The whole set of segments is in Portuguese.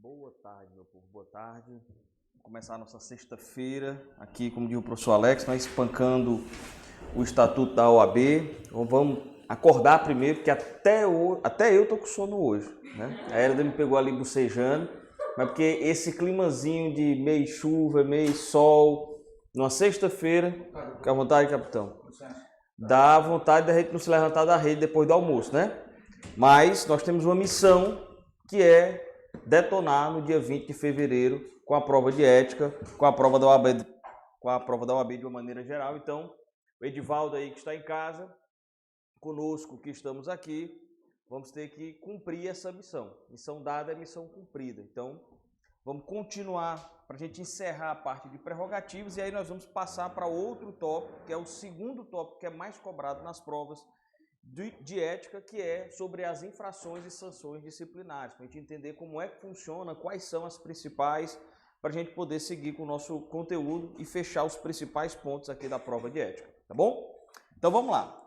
Boa tarde, meu povo, boa tarde. Vamos começar a nossa sexta-feira, aqui, como diz o professor Alex, nós espancando o Estatuto da OAB. Então, vamos acordar primeiro, porque até eu tô com sono hoje, né? A Hélida me pegou ali bocejando, mas porque esse climazinho de meio chuva, meio sol, numa sexta-feira, fica à vontade, capitão. Dá vontade da gente não se levantar da rede depois do almoço, né? Mas nós temos uma missão que é detonar no dia 20 de fevereiro com a prova de ética, com a prova da OAB de uma maneira geral. Então, o Edivaldo aí que está em casa, conosco que estamos aqui, vamos ter que cumprir essa missão. Missão dada é missão cumprida. Então, vamos continuar para a gente encerrar a parte de prerrogativas e aí nós vamos passar para outro tópico, que é o segundo tópico que é mais cobrado nas provas de ética, que é sobre as infrações e sanções disciplinares, para a gente entender como é que funciona, quais são as principais, para a gente poder seguir com o nosso conteúdo e fechar os principais pontos aqui da prova de ética, tá bom? Então vamos lá.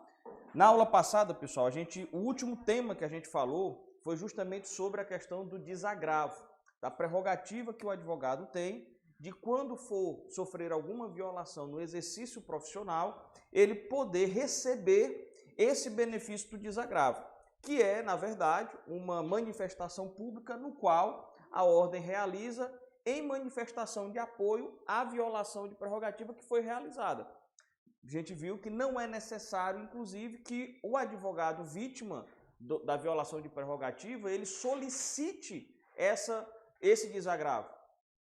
Na aula passada, pessoal, o último tema que a gente falou foi justamente sobre a questão do desagravo, da prerrogativa que o advogado tem de quando for sofrer alguma violação no exercício profissional, ele poder receber esse benefício do desagravo, que é, na verdade, uma manifestação pública no qual a ordem realiza em manifestação de apoio à violação de prerrogativa que foi realizada. A gente viu que não é necessário, inclusive, que o advogado vítima da violação de prerrogativa, ele solicite esse desagravo.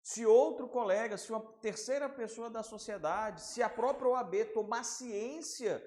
Se outro colega, se uma terceira pessoa da sociedade, se a própria OAB tomar ciência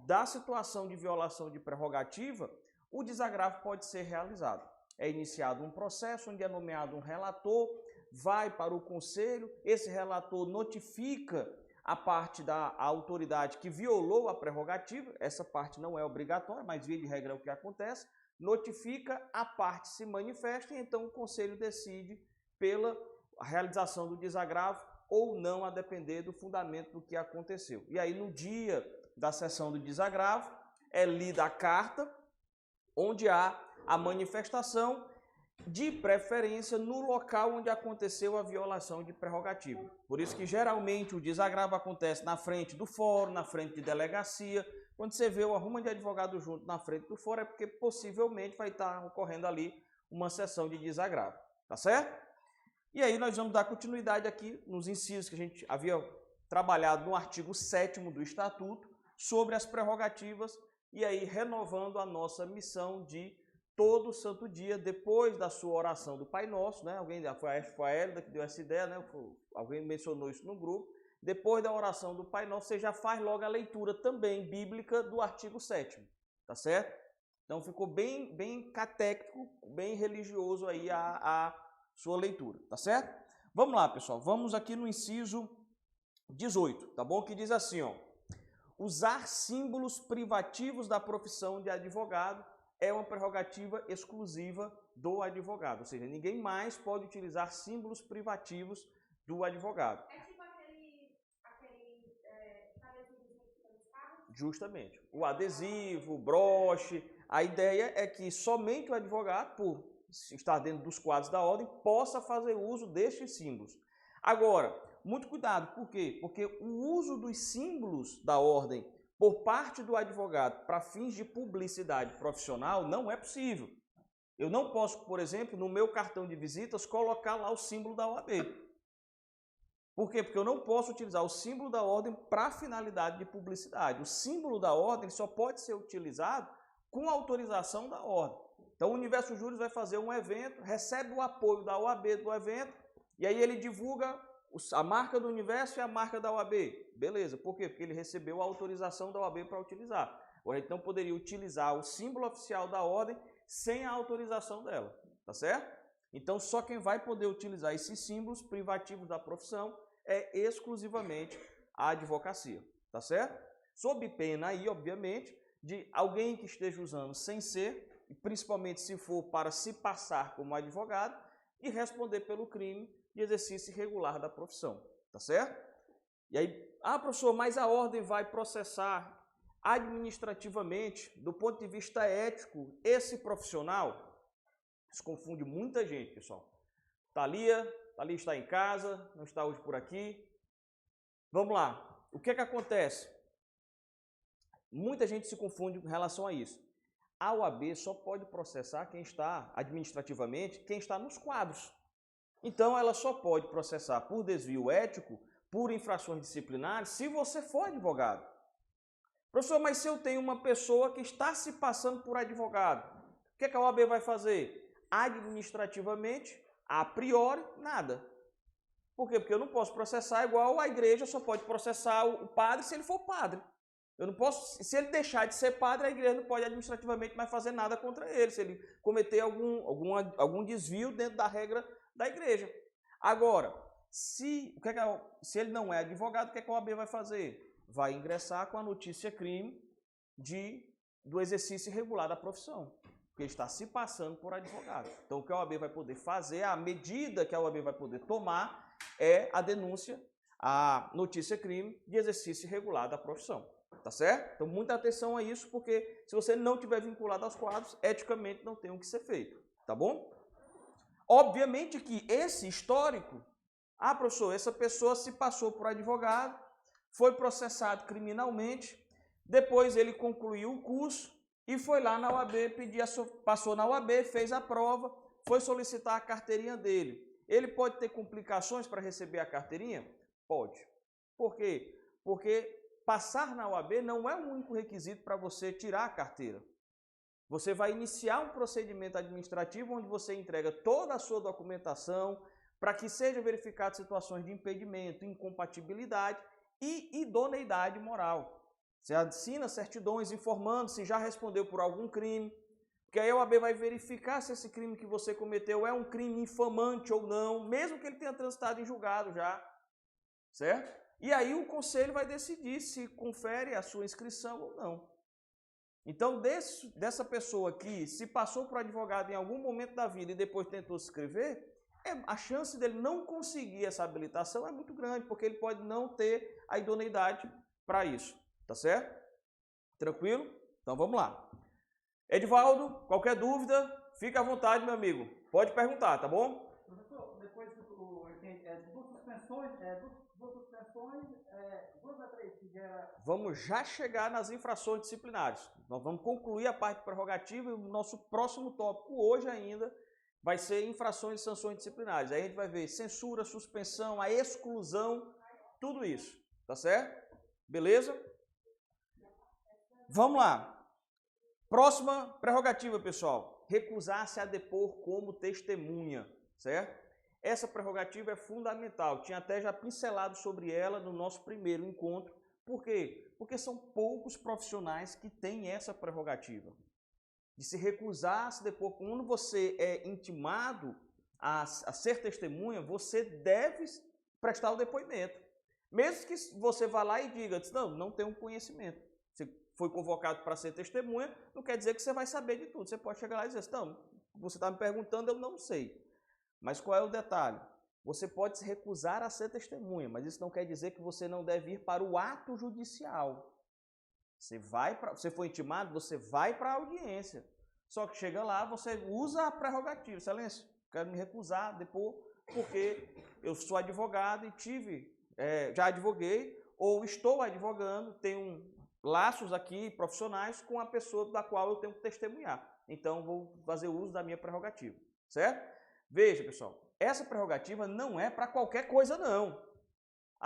da situação de violação de prerrogativa, o desagravo pode ser realizado. É iniciado um processo onde é nomeado um relator, vai para o conselho, esse relator notifica a parte da autoridade que violou a prerrogativa, essa parte não é obrigatória, mas via de regra é o que acontece, notifica, a parte se manifesta e então o conselho decide pela realização do desagravo ou não, a depender do fundamento do que aconteceu. E aí no dia da sessão do desagravo, é lida a carta, onde há a manifestação, de preferência no local onde aconteceu a violação de prerrogativa. Por isso que geralmente o desagravo acontece na frente do fórum, na frente de delegacia. Quando você vê o arruma de advogado junto na frente do fórum, é porque possivelmente vai estar ocorrendo ali uma sessão de desagravo, tá certo? E aí nós vamos dar continuidade aqui nos incisos que a gente havia trabalhado no artigo 7º do Estatuto, sobre as prerrogativas, e aí renovando a nossa missão de todo santo dia, depois da sua oração do Pai Nosso, né? Foi a Hélida que deu essa ideia, né? Alguém mencionou isso no grupo. Depois da oração do Pai Nosso, você já faz logo a leitura também bíblica do artigo 7º, tá certo? Então ficou bem catéquico, bem religioso aí a sua leitura, tá certo? Vamos lá, pessoal, vamos aqui no inciso 18, tá bom? Que diz assim, ó: usar símbolos privativos da profissão de advogado é uma prerrogativa exclusiva do advogado, ou seja, ninguém mais pode utilizar símbolos privativos do advogado. É tipo aquele adesivo que tem nos carros? Justamente. O adesivo, o broche, a ideia é que somente o advogado, por estar dentro dos quadros da ordem, possa fazer uso destes símbolos. Agora, muito cuidado, por quê? Porque o uso dos símbolos da ordem por parte do advogado para fins de publicidade profissional não é possível. Eu não posso, por exemplo, no meu cartão de visitas, colocar lá o símbolo da OAB. Por quê? Porque eu não posso utilizar o símbolo da ordem para finalidade de publicidade. O símbolo da ordem só pode ser utilizado com autorização da ordem. Então o Universo Juris vai fazer um evento, recebe o apoio da OAB do evento, e aí ele divulga a marca do Universo e a marca da OAB. Beleza, por quê? Porque ele recebeu a autorização da OAB para utilizar. Ou a gente não poderia utilizar o símbolo oficial da ordem sem a autorização dela, tá certo? Então só quem vai poder utilizar esses símbolos privativos da profissão é exclusivamente a advocacia, tá certo? Sob pena aí, obviamente, de alguém que esteja usando sem ser, e principalmente se for para se passar como advogado, e responder pelo crime de exercício irregular da profissão, tá certo? E aí, professor, mas a ordem vai processar administrativamente, do ponto de vista ético, esse profissional? Isso confunde muita gente, pessoal. Thalia está em casa, não está hoje por aqui. Vamos lá. O que é que acontece? Muita gente se confunde com relação a isso. A OAB só pode processar quem está, administrativamente, quem está nos quadros. Então, ela só pode processar por desvio ético, por infrações disciplinares, se você for advogado. Professor, mas se eu tenho uma pessoa que está se passando por advogado, o que é que a OAB vai fazer? Administrativamente, a priori, nada. Por quê? Porque eu não posso processar igual a igreja só pode processar o padre se ele for padre. Eu não posso, se ele deixar de ser padre, a igreja não pode administrativamente mais fazer nada contra ele, se ele cometer algum desvio dentro da regra da igreja. Agora, se ele não é advogado, o que a OAB vai fazer? Vai ingressar com a notícia crime do exercício irregular da profissão, porque ele está se passando por advogado. Então, o que a OAB vai poder fazer, a medida que a OAB vai poder tomar é a denúncia, a notícia crime de exercício irregular da profissão. Tá certo? Então, muita atenção a isso, porque se você não tiver vinculado aos quadros, eticamente não tem o que ser feito. Tá bom? Obviamente que esse histórico, professor, essa pessoa se passou por advogado, foi processado criminalmente, depois ele concluiu o curso e foi lá na OAB, passou na OAB, fez a prova, foi solicitar a carteirinha dele. Ele pode ter complicações para receber a carteirinha? Pode. Por quê? Porque passar na OAB não é o único requisito para você tirar a carteira. Você vai iniciar um procedimento administrativo onde você entrega toda a sua documentação para que seja verificado situações de impedimento, incompatibilidade e idoneidade moral. Você assina certidões informando se já respondeu por algum crime, porque aí a OAB vai verificar se esse crime que você cometeu é um crime infamante ou não, mesmo que ele tenha transitado em julgado já, certo? E aí o conselho vai decidir se confere a sua inscrição ou não. Então, dessa pessoa que se passou por advogado em algum momento da vida e depois tentou se inscrever, a chance dele não conseguir essa habilitação é muito grande, porque ele pode não ter a idoneidade para isso. Tá certo? Tranquilo? Então vamos lá. Edivaldo, qualquer dúvida, fica à vontade, meu amigo. Pode perguntar, tá bom? Professor, depois duas suspensões, 2 a 3 que gera... Vamos já chegar nas infrações disciplinares. Nós vamos concluir a parte prerrogativa e o nosso próximo tópico hoje ainda vai ser infrações e sanções disciplinares. Aí a gente vai ver censura, suspensão, a exclusão, tudo isso. Tá certo? Beleza? Vamos lá. Próxima prerrogativa, pessoal. Recusar-se a depor como testemunha, certo? Essa prerrogativa é fundamental. Tinha até já pincelado sobre ela no nosso primeiro encontro. Por quê? Porque são poucos profissionais que têm essa prerrogativa. De se recusar a se depor. Quando você é intimado a ser testemunha, você deve prestar o depoimento. Mesmo que você vá lá e diga, não tenho conhecimento. Você foi convocado para ser testemunha, não quer dizer que você vai saber de tudo. Você pode chegar lá e dizer, você está me perguntando, eu não sei. Mas qual é o detalhe? Você pode se recusar a ser testemunha, mas isso não quer dizer que você não deve ir para o ato judicial. Você foi intimado, você vai para a audiência. Só que chega lá, você usa a prerrogativa. Excelência, quero me recusar a depor, porque eu sou advogado e já advoguei, ou estou advogando, tenho laços aqui profissionais com a pessoa da qual eu tenho que testemunhar. Então, vou fazer uso da minha prerrogativa, certo? Veja, pessoal, essa prerrogativa não é para qualquer coisa, não.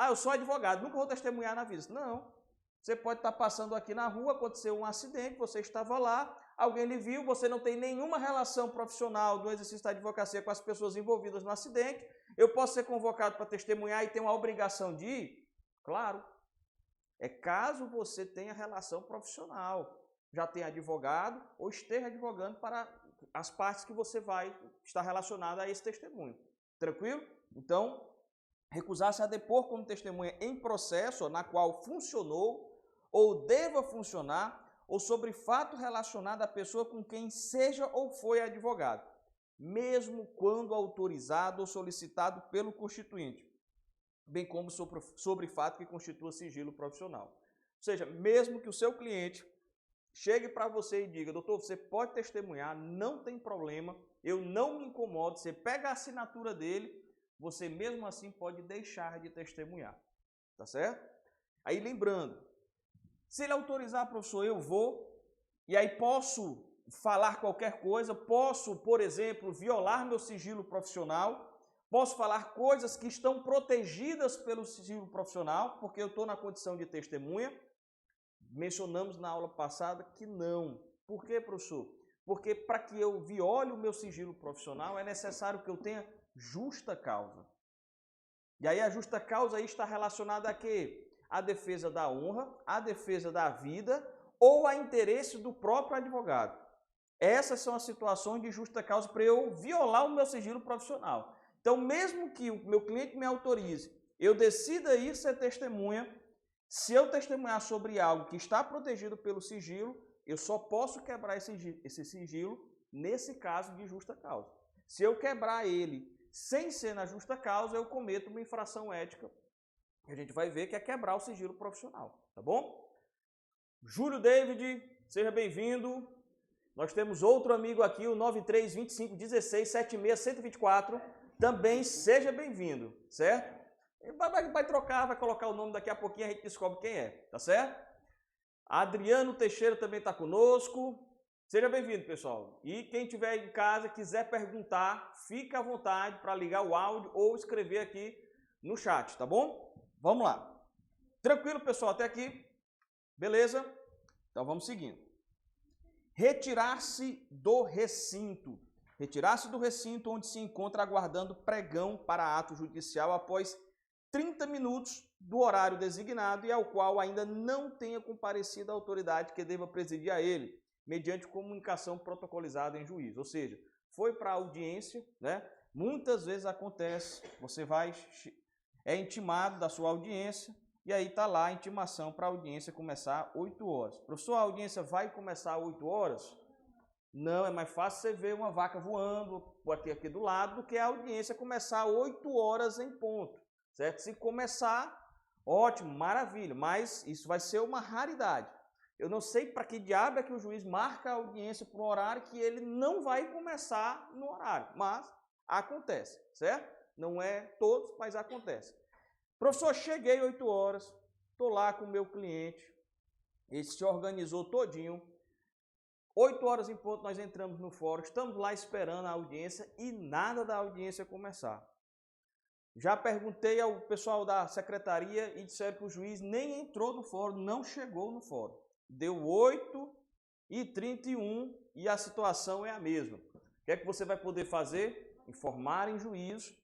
Eu sou advogado, nunca vou testemunhar na vida. Não. Você pode estar passando aqui na rua, aconteceu um acidente, você estava lá, alguém lhe viu, você não tem nenhuma relação profissional do exercício da advocacia com as pessoas envolvidas no acidente. Eu posso ser convocado para testemunhar e tenho a obrigação de ir? Claro. É caso você tenha relação profissional, já tenha advogado ou esteja advogando para as partes que você vai estar relacionado a esse testemunho. Tranquilo? Então, recusar-se a depor como testemunha em processo na qual funcionou ou deva funcionar ou sobre fato relacionado à pessoa com quem seja ou foi advogado, mesmo quando autorizado ou solicitado pelo constituinte, bem como sobre fato que constitua sigilo profissional. Ou seja, mesmo que o seu cliente chegue para você e diga, doutor, você pode testemunhar, não tem problema, eu não me incomodo, você pega a assinatura dele, você mesmo assim pode deixar de testemunhar, tá certo? Aí lembrando, se ele autorizar, professor, eu vou, e aí posso falar qualquer coisa, posso, por exemplo, violar meu sigilo profissional, posso falar coisas que estão protegidas pelo sigilo profissional, porque eu estou na condição de testemunha. Mencionamos na aula passada que não. Por quê, professor? Porque para que eu viole o meu sigilo profissional é necessário que eu tenha justa causa. E aí a justa causa aí está relacionada a quê? A defesa da honra, a defesa da vida ou a interesse do próprio advogado. Essas são as situações de justa causa para eu violar o meu sigilo profissional. Então, mesmo que o meu cliente me autorize, eu decida ir ser testemunha, se eu testemunhar sobre algo que está protegido pelo sigilo, eu só posso quebrar esse sigilo nesse caso de justa causa. Se eu quebrar ele sem ser na justa causa, eu cometo uma infração ética. A gente vai ver que é quebrar o sigilo profissional, tá bom? Júlio David, seja bem-vindo. Nós temos outro amigo aqui, o 93251676-124. Também seja bem-vindo, certo? Vai trocar, vai colocar o nome daqui a pouquinho, a gente descobre quem é, tá certo? Adriano Teixeira também está conosco. Seja bem-vindo, pessoal. E quem estiver em casa, quiser perguntar, fica à vontade para ligar o áudio ou escrever aqui no chat, tá bom? Vamos lá. Tranquilo, pessoal, até aqui? Beleza? Então vamos seguindo. Retirar-se do recinto. Retirar-se do recinto onde se encontra aguardando pregão para ato judicial após 30 minutos do horário designado e ao qual ainda não tenha comparecido a autoridade que deva presidir a ele, mediante comunicação protocolizada em juízo. Ou seja, foi para a audiência, né? Muitas vezes acontece, você é intimado da sua audiência e aí está lá a intimação para a audiência começar às 8 horas. Professor, a audiência vai começar às 8 horas? Não, é mais fácil você ver uma vaca voando aqui do lado do que a audiência começar às 8 horas em ponto. Certo? Se começar, ótimo, maravilha, mas isso vai ser uma raridade. Eu não sei para que diabo é que o juiz marca a audiência para um horário que ele não vai começar no horário, mas acontece, certo? Não é todos, mas acontece. Professor, cheguei 8 horas, estou lá com o meu cliente, ele se organizou todinho, 8 horas em ponto nós entramos no fórum, estamos lá esperando a audiência e nada da audiência começar. Já perguntei ao pessoal da secretaria e disseram que o juiz nem entrou no fórum, não chegou no fórum. Deu 8h31 e a situação é a mesma. O que é que você vai poder fazer? Informar em juízo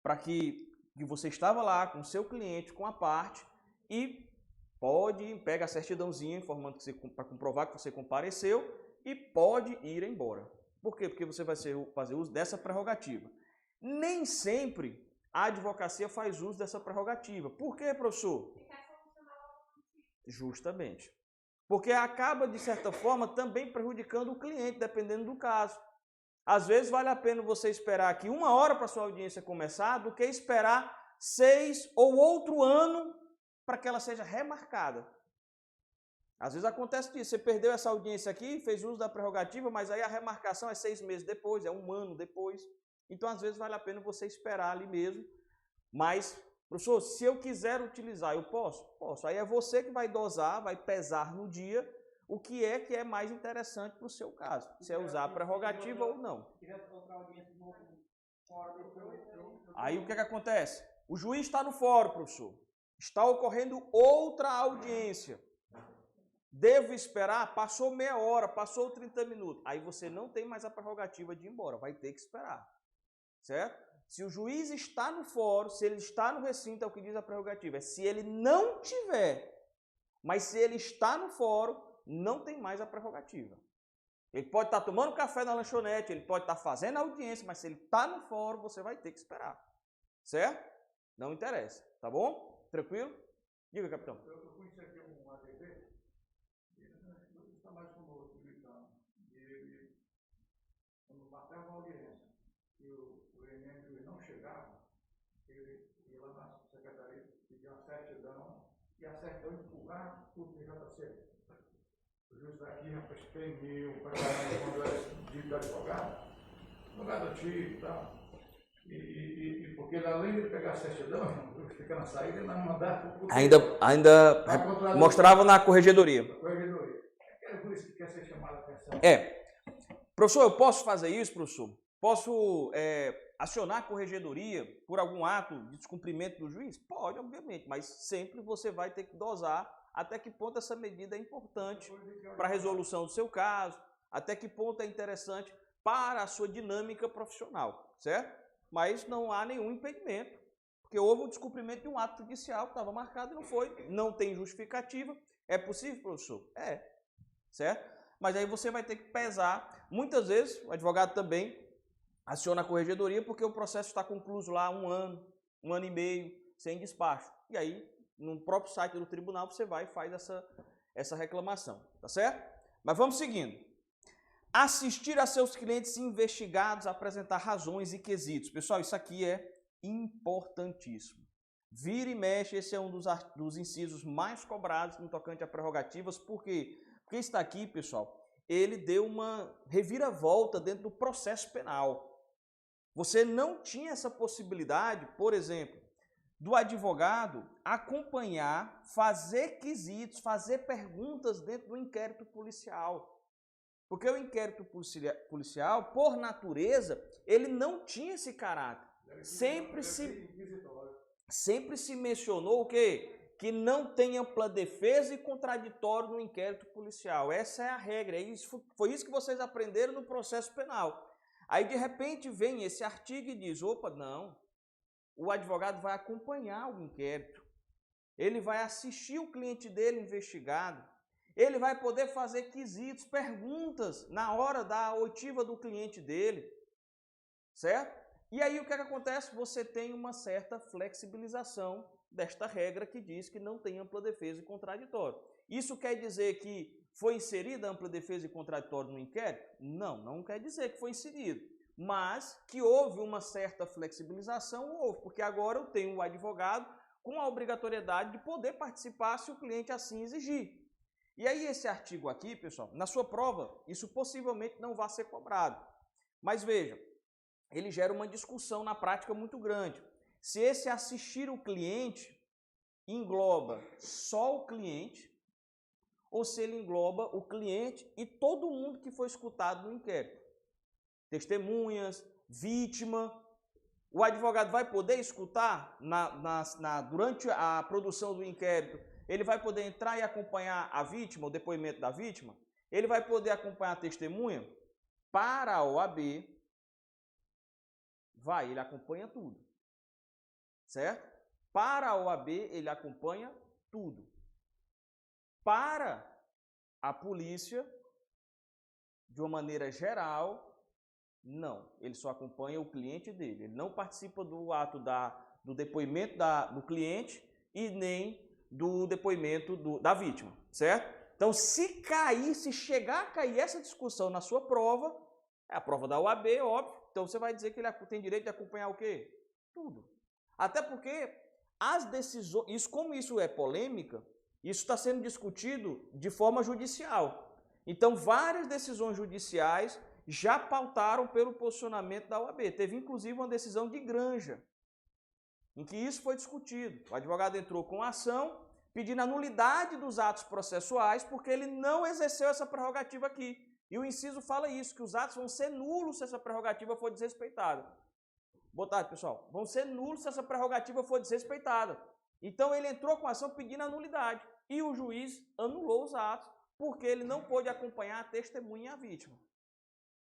para que você estava lá com o seu cliente, com a parte e pega a certidãozinha informando para comprovar que você compareceu e pode ir embora. Por quê? Porque você vai fazer uso dessa prerrogativa. Nem sempre a advocacia faz uso dessa prerrogativa. Por quê, professor? Justamente. Porque acaba, de certa forma, também prejudicando o cliente, dependendo do caso. Às vezes vale a pena você esperar aqui 1 hora para a sua audiência começar do que esperar 6 ou outro ano para que ela seja remarcada. Às vezes acontece disso, você perdeu essa audiência aqui, fez uso da prerrogativa, mas aí a remarcação é 6 meses depois, é 1 ano depois. Então, às vezes, vale a pena você esperar ali mesmo. Mas, professor, se eu quiser utilizar, eu posso? Posso. Aí é você que vai dosar, vai pesar no dia o que é mais interessante para o seu caso. Se é usar a prerrogativa ou não. Aí o que acontece? O juiz está no fórum, professor. Está ocorrendo outra audiência. Devo esperar? Passou meia hora, passou 30 minutos. Aí você não tem mais a prerrogativa de ir embora, vai ter que esperar. Certo? Se o juiz está no fórum, se ele está no recinto, é o que diz a prerrogativa. Se ele não tiver, mas se ele está no fórum, não tem mais a prerrogativa. Ele pode estar tomando café na lanchonete, ele pode estar fazendo audiência, mas se ele está no fórum, você vai ter que esperar. Certo? Não interessa. Tá bom? Tranquilo? Diga, capitão. Eu conheci aqui um ADV, ele não está mais conosco, gritando. E ele, quando marcava uma audiência, e o elenco não chegava, ele ia lá na secretaria, pedia uma certidão, e a certidão empurrar tudo no JC. O juiz daqui, rapaz, tremeu, pra caramba, quando era dito de advogado antigo e tal. E porque além de pegar a certidão, fica na saída e não mandar para Ainda mostrava na corregedoria. Corregedoria. É por isso que quer ser chamado a atenção. Professor, eu posso fazer isso, professor? Posso acionar a corregedoria por algum ato de descumprimento do juiz? Pode, obviamente, mas sempre você vai ter que dosar até que ponto essa medida é importante para a resolução do seu caso, até que ponto é interessante para a sua dinâmica profissional, certo? Mas não há nenhum impedimento, porque houve um descumprimento de um ato judicial que estava marcado e não foi, não tem justificativa. É possível, professor? Certo? Mas aí você vai ter que pesar. Muitas vezes o advogado também aciona a corregedoria porque o processo está concluído lá 1 ano, 1 ano e meio, sem despacho. E aí, no próprio site do tribunal, você vai e faz essa reclamação, tá certo? Mas vamos seguindo. Assistir a seus clientes investigados a apresentar razões e quesitos. Pessoal, isso aqui é importantíssimo. Vira e mexe, esse é um dos incisos mais cobrados no tocante a prerrogativas. Por quê? Porque está aqui, pessoal, ele deu uma reviravolta dentro do processo penal. Você não tinha essa possibilidade, por exemplo, do advogado acompanhar, fazer quesitos, fazer perguntas dentro do inquérito policial. Porque o inquérito policial, por natureza, ele não tinha esse caráter. Sempre se mencionou o quê? Que não tem ampla defesa e contraditório no inquérito policial. Essa é a regra. Foi isso que vocês aprenderam no processo penal. Aí, de repente, vem esse artigo e diz, opa, não, o advogado vai acompanhar o inquérito. Ele vai assistir o cliente dele investigado. Ele vai poder fazer quesitos, perguntas na hora da oitiva do cliente dele, certo? E aí o que acontece? Você tem uma certa flexibilização desta regra que diz que não tem ampla defesa e contraditório. Isso quer dizer que foi inserida ampla defesa e contraditório no inquérito? Não, não quer dizer que foi inserido. Mas que houve uma certa flexibilização, houve, porque agora eu tenho o advogado com a obrigatoriedade de poder participar se o cliente assim exigir. E aí esse artigo aqui, pessoal, na sua prova, isso possivelmente não vai ser cobrado. Mas veja, ele gera uma discussão na prática muito grande. Se esse assistir o cliente engloba só o cliente, ou se ele engloba o cliente e todo mundo que foi escutado no inquérito. Testemunhas, vítima. O advogado vai poder escutar durante a produção do inquérito. Ele vai poder entrar e acompanhar a vítima, o depoimento da vítima. Ele vai poder acompanhar a testemunha. Para a OAB, ele acompanha tudo. Certo? Para a OAB, ele acompanha tudo. Para a polícia, de uma maneira geral, não. Ele só acompanha o cliente dele. Ele não participa do ato do depoimento do cliente e nem do depoimento da vítima, certo? Então, se chegar a cair essa discussão na sua prova, é a prova da OAB, óbvio, então você vai dizer que ele tem direito de acompanhar o quê? Tudo. Até porque as decisões, como isso é polêmica, isso está sendo discutido de forma judicial. Então, várias decisões judiciais já pautaram pelo posicionamento da OAB. Teve, inclusive, uma decisão de Granja, em que isso foi discutido. O advogado entrou com a ação pedindo a nulidade dos atos processuais porque ele não exerceu essa prerrogativa aqui. E o inciso fala isso, que os atos vão ser nulos se essa prerrogativa for desrespeitada. Boa tarde, pessoal. Vão ser nulos se essa prerrogativa for desrespeitada. Então ele entrou com a ação pedindo a nulidade. E o juiz anulou os atos porque ele não pôde acompanhar a testemunha e a vítima.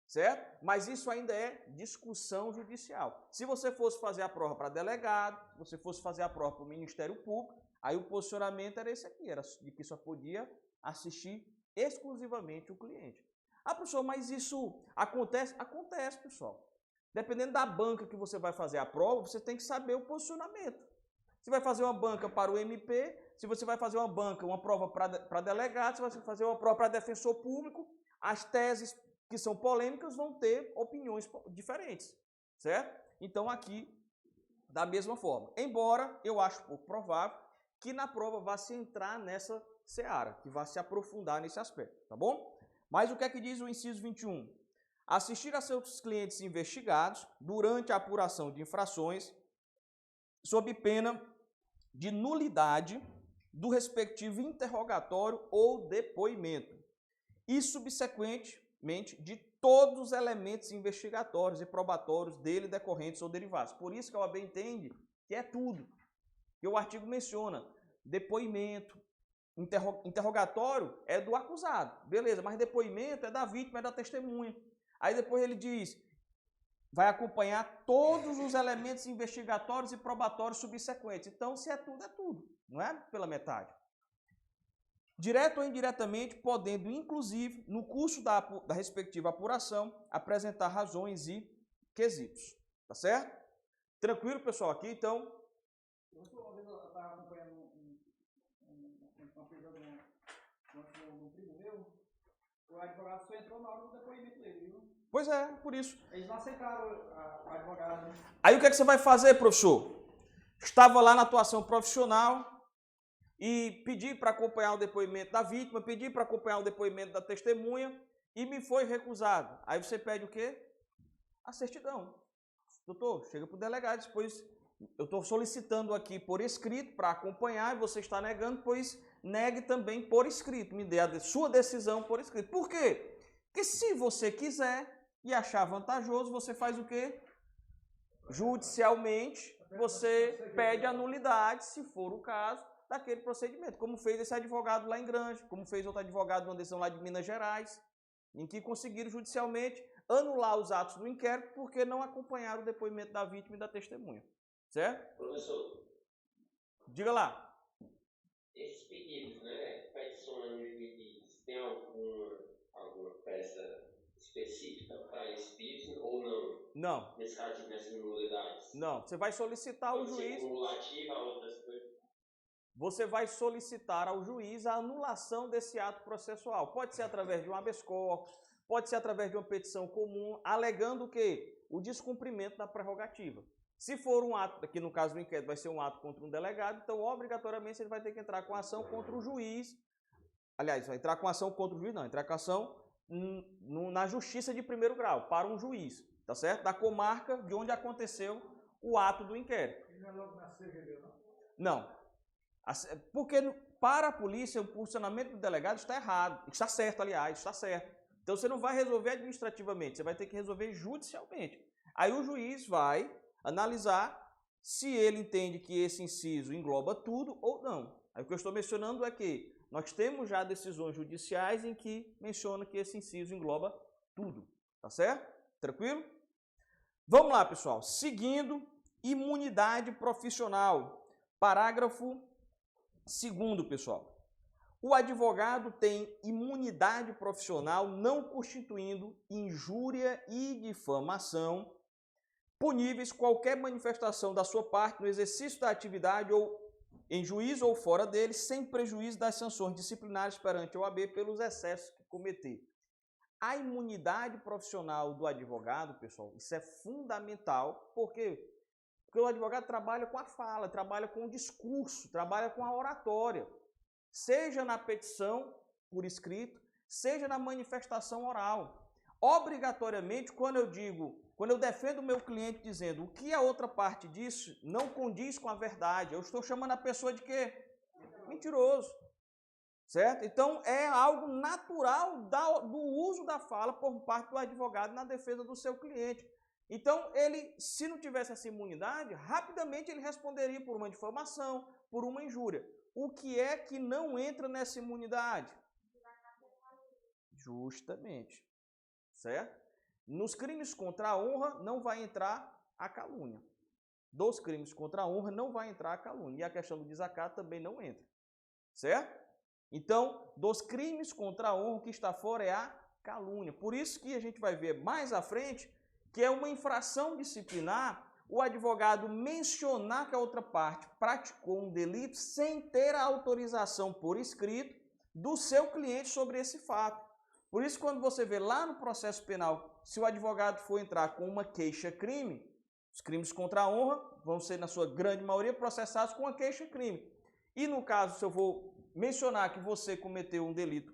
Certo? Mas isso ainda é discussão judicial. Se você fosse fazer a prova para delegado, você fosse fazer a prova para o Ministério Público, aí o posicionamento era esse aqui, era de que só podia assistir exclusivamente o cliente. Ah, professor, mas isso acontece? Acontece, pessoal. Dependendo da banca que você vai fazer a prova, você tem que saber o posicionamento. Você vai fazer uma banca para o MP, se você vai fazer uma prova para delegado, se você vai fazer uma prova para defensor público, as teses que são polêmicas vão ter opiniões diferentes, certo? Então aqui, da mesma forma. Embora eu acho pouco provável que na prova vá se entrar nessa seara, que vai se aprofundar nesse aspecto, tá bom? Mas o que é que diz o inciso 21? Assistir a seus clientes investigados durante a apuração de infrações sob pena de nulidade do respectivo interrogatório ou depoimento e subsequentemente de todos os elementos investigatórios e probatórios dele decorrentes ou derivados. Por isso que a OAB entende que é tudo. Que o artigo menciona depoimento, interrogatório é do acusado, beleza, mas depoimento é da vítima, é da testemunha. Aí depois ele diz, vai acompanhar todos os elementos investigatórios e probatórios subsequentes. Então, se é tudo, não é pela metade. Direto ou indiretamente, podendo, inclusive, no curso da respectiva apuração, apresentar razões e quesitos. Tá certo? Tranquilo, pessoal, aqui, então? Uma vez eu estava acompanhando uma prisão de um primo meu, o advogado só entrou na hora do depoimento dele, viu? Pois é, por isso. Eles não aceitaram o advogado. Né? Aí o que é que você vai fazer, professor? Estava lá na atuação profissional e pedi para acompanhar o depoimento da vítima, pedi para acompanhar o depoimento da testemunha e me foi recusado. Aí você pede o quê? A certidão. Doutor, chega para o delegado, pois eu estou solicitando aqui por escrito para acompanhar e você está negando, pois negue também por escrito. Me dê a sua decisão por escrito. Por quê? Porque se você quiser e achar vantajoso, você faz o quê? Judicialmente, você pede a nulidade, se for o caso, daquele procedimento. Como fez esse advogado lá em Granja, como fez outro advogado numa decisão lá de Minas Gerais, em que conseguiram judicialmente anular os atos do inquérito porque não acompanharam o depoimento da vítima e da testemunha. Certo? Professor, diga lá. Esses pedidos, né, petições e pedidos, tem alguma peça específica para esse pedido ou não? Não. Nesse caso, nessas nulidades? Não. Você vai solicitar ao juiz... cumulativa a outras coisas? Você vai solicitar ao juiz a anulação desse ato processual. Pode ser através de um habeas corpus, pode ser através de uma petição comum, alegando o quê? O descumprimento da prerrogativa. Se for um ato, aqui no caso do inquérito vai ser um ato contra um delegado, então obrigatoriamente ele vai ter que entrar com ação contra o juiz. Aliás, vai entrar com ação contra o juiz, não, entrar com ação na justiça de primeiro grau, para um juiz, tá certo? Da comarca de onde aconteceu o ato do inquérito. E não é logo na CGD, não? Não. Porque para a polícia o posicionamento do delegado está errado. Está certo, aliás, está certo. Então você não vai resolver administrativamente, você vai ter que resolver judicialmente. Aí o juiz vai analisar se ele entende que esse inciso engloba tudo ou não. Aí o que eu estou mencionando é que nós temos já decisões judiciais em que menciona que esse inciso engloba tudo. Tá certo? Tranquilo? Vamos lá, pessoal. Seguindo, imunidade profissional. Parágrafo 2º, pessoal. O advogado tem imunidade profissional não constituindo injúria e difamação puníveis qualquer manifestação da sua parte no exercício da atividade ou em juízo ou fora dele, sem prejuízo das sanções disciplinares perante a OAB pelos excessos que cometer. A imunidade profissional do advogado, pessoal, isso é fundamental, porque o advogado trabalha com a fala, trabalha com o discurso, trabalha com a oratória, seja na petição por escrito, seja na manifestação oral. Obrigatoriamente, quando eu defendo o meu cliente dizendo o que a outra parte disse não condiz com a verdade, eu estou chamando a pessoa de quê? Mentiroso. Certo? Então, é algo natural do uso da fala por parte do advogado na defesa do seu cliente. Então, ele, se não tivesse essa imunidade, rapidamente ele responderia por uma difamação, por uma injúria. O que é que não entra nessa imunidade? Justamente. Certo? Nos crimes contra a honra não vai entrar a calúnia. Dos crimes contra a honra não vai entrar a calúnia. E a questão do desacato também não entra. Certo? Então, dos crimes contra a honra, o que está fora é a calúnia. Por isso que a gente vai ver mais à frente que é uma infração disciplinar o advogado mencionar que a outra parte praticou um delito sem ter a autorização por escrito do seu cliente sobre esse fato. Por isso, quando você vê lá no processo penal, se o advogado for entrar com uma queixa-crime, os crimes contra a honra vão ser, na sua grande maioria, processados com uma queixa-crime. E no caso, se eu vou mencionar que você cometeu um delito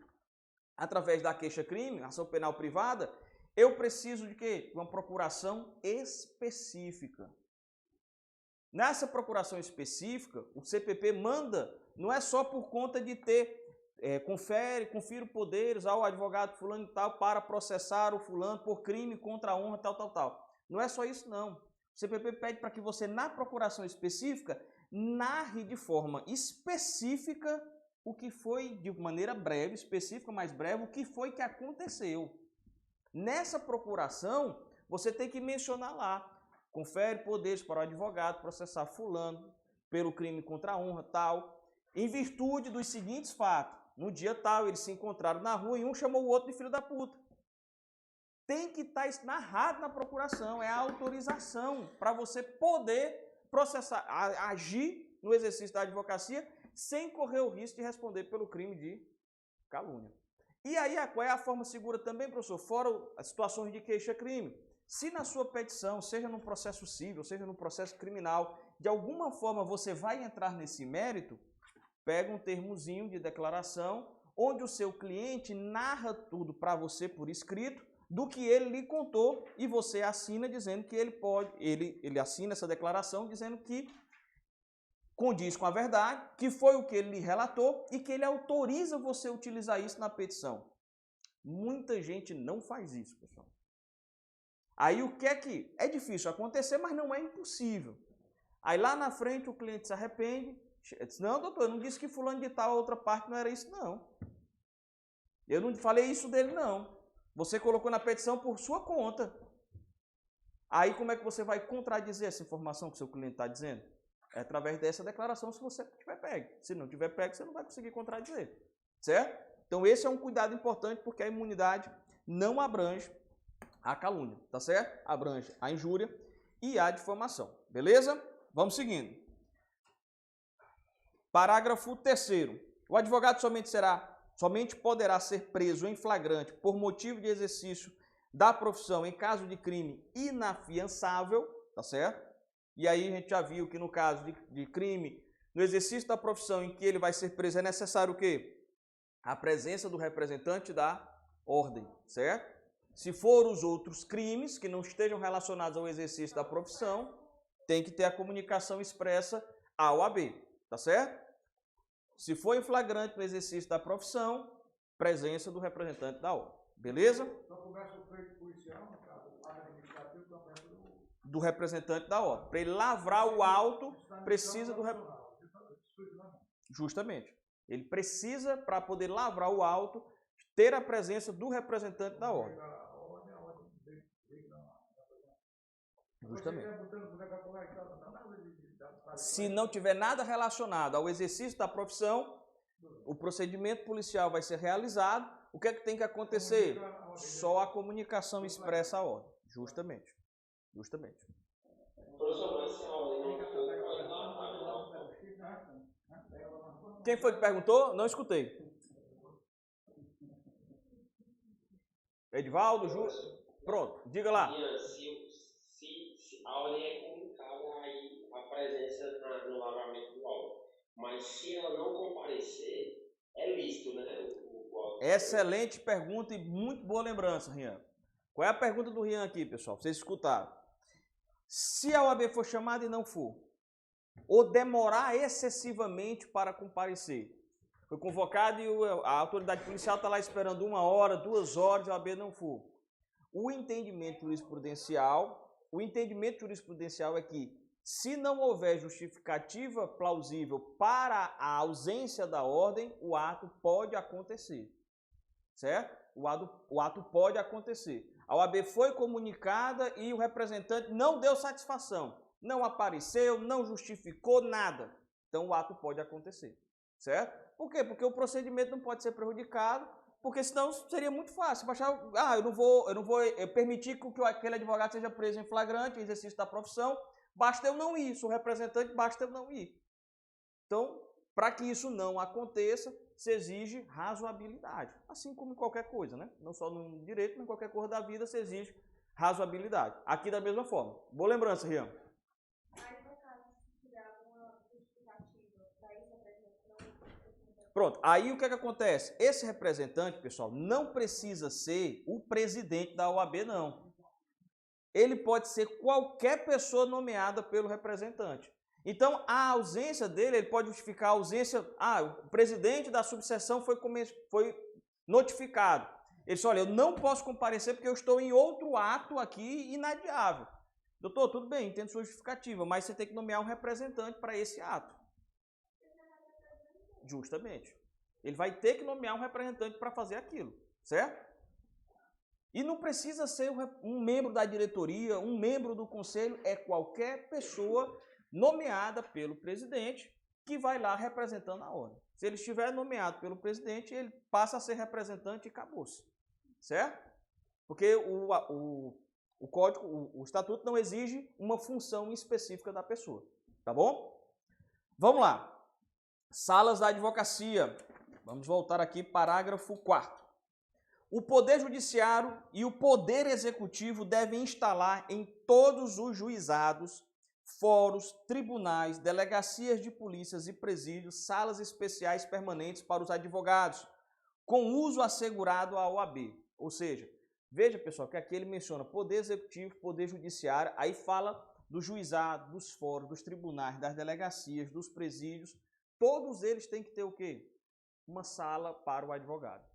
através da queixa-crime, ação penal privada, eu preciso de quê? Uma procuração específica. Nessa procuração específica, o CPP manda, não é só por conta de ter, confiro poderes ao advogado fulano e tal para processar o fulano por crime contra a honra, tal. Não é só isso, não. O CPP pede para que você, na procuração específica, narre de forma específica o que foi, de maneira breve, específica, mais breve, o que foi que aconteceu. Nessa procuração, você tem que mencionar lá, confere poderes para o advogado processar fulano pelo crime contra a honra, tal, em virtude dos seguintes fatos. No dia tal, eles se encontraram na rua e um chamou o outro de filho da puta. Tem que estar narrado na procuração, é a autorização para você poder processar, agir no exercício da advocacia sem correr o risco de responder pelo crime de calúnia. E aí, qual é a forma segura também, professor? Fora as situações de queixa-crime. Se na sua petição, seja no processo civil, seja no processo criminal, de alguma forma você vai entrar nesse mérito, pega um termozinho de declaração, onde o seu cliente narra tudo para você por escrito, do que ele lhe contou, e você assina dizendo que ele assina essa declaração dizendo que condiz com a verdade, que foi o que ele lhe relatou e que ele autoriza você a utilizar isso na petição. Muita gente não faz isso, pessoal. Aí o que é difícil acontecer, mas não é impossível. Aí lá na frente o cliente se arrepende, diz, não, doutor, eu não disse que fulano de tal, a outra parte não era isso, não. Eu não falei isso dele, não. Você colocou na petição por sua conta. Aí como é que você vai contradizer essa informação que o seu cliente está dizendo? É através dessa declaração, se você tiver pego. Se não tiver pego, você não vai conseguir contradizer. Certo? Então esse é um cuidado importante, porque a imunidade não abrange a calúnia, tá certo? Abrange a injúria e a difamação. Beleza? Vamos seguindo. Parágrafo 3º. O advogado somente poderá ser preso em flagrante por motivo de exercício da profissão em caso de crime inafiançável, tá certo? E aí a gente já viu que no caso de crime, no exercício da profissão em que ele vai ser preso, é necessário o quê? A presença do representante da ordem, certo? Se for os outros crimes que não estejam relacionados ao exercício da profissão, tem que ter a comunicação expressa à OAB, tá certo? Se for em flagrante no exercício da profissão, presença do representante da ordem, beleza? Só começa o feito policial, no caso, administrativo, do representante da ordem. Para ele lavrar o auto, precisa do Justamente. Ele precisa, para poder lavrar o auto, ter a presença do representante da ordem. Justamente. Se não tiver nada relacionado ao exercício da profissão, o procedimento policial vai ser realizado. O que é que tem que acontecer? Só a comunicação expressa à ordem. Justamente. Quem foi que perguntou? Não escutei. Edivaldo, Ju? Pronto, diga lá. Se a ordem é comunicada, aí a presença no lavramento do auto. Mas se ela não comparecer, é lícito, né? Excelente pergunta e muito boa lembrança, Rian. Qual é a pergunta do Rian aqui, pessoal? Vocês escutaram. Se a OAB for chamada e não for, ou demorar excessivamente para comparecer, foi convocado e a autoridade policial está lá esperando 1 hora, 2 horas, e a OAB não for. O entendimento jurisprudencial é que, se não houver justificativa plausível para a ausência da ordem, o ato pode acontecer. Certo? O ato pode acontecer. A OAB foi comunicada e o representante não deu satisfação. Não apareceu, não justificou nada. Então o ato pode acontecer. Certo? Por quê? Porque o procedimento não pode ser prejudicado, porque senão seria muito fácil. Eu não vou permitir que aquele advogado seja preso em flagrante, exercício da profissão, basta eu não ir. Sou representante, basta eu não ir. Então, para que isso não aconteça, se exige razoabilidade. Assim como em qualquer coisa, né? Não só no direito, mas em qualquer coisa da vida se exige razoabilidade. Aqui da mesma forma. Boa lembrança, Rian. Pronto, aí o que é que acontece? Esse representante, pessoal, não precisa ser o presidente da OAB, não. Ele pode ser qualquer pessoa nomeada pelo representante. Então, a ausência dele, ele pode justificar a ausência... o presidente da subseção foi notificado. Ele disse, olha, eu não posso comparecer porque eu estou em outro ato aqui inadiável. Doutor, tudo bem, entendo sua justificativa, mas você tem que nomear um representante para esse ato. Justamente. Ele vai ter que nomear um representante para fazer aquilo, certo? E não precisa ser um membro da diretoria, um membro do conselho, é qualquer pessoa nomeada pelo presidente que vai lá representando a ordem. Se ele estiver nomeado pelo presidente, ele passa a ser representante e acabou-se, certo? Porque o código, o estatuto não exige uma função específica da pessoa, tá bom? Vamos lá. Salas da advocacia. Vamos voltar aqui, parágrafo 4º. O Poder Judiciário e o Poder Executivo devem instalar em todos os juizados, fóruns, tribunais, delegacias de polícias e presídios, salas especiais permanentes para os advogados, com uso assegurado à OAB. Ou seja, veja, pessoal, que aqui ele menciona Poder Executivo, Poder Judiciário, aí fala do juizado, dos fóruns, dos tribunais, das delegacias, dos presídios. Todos eles têm que ter o quê? Uma sala para o advogado.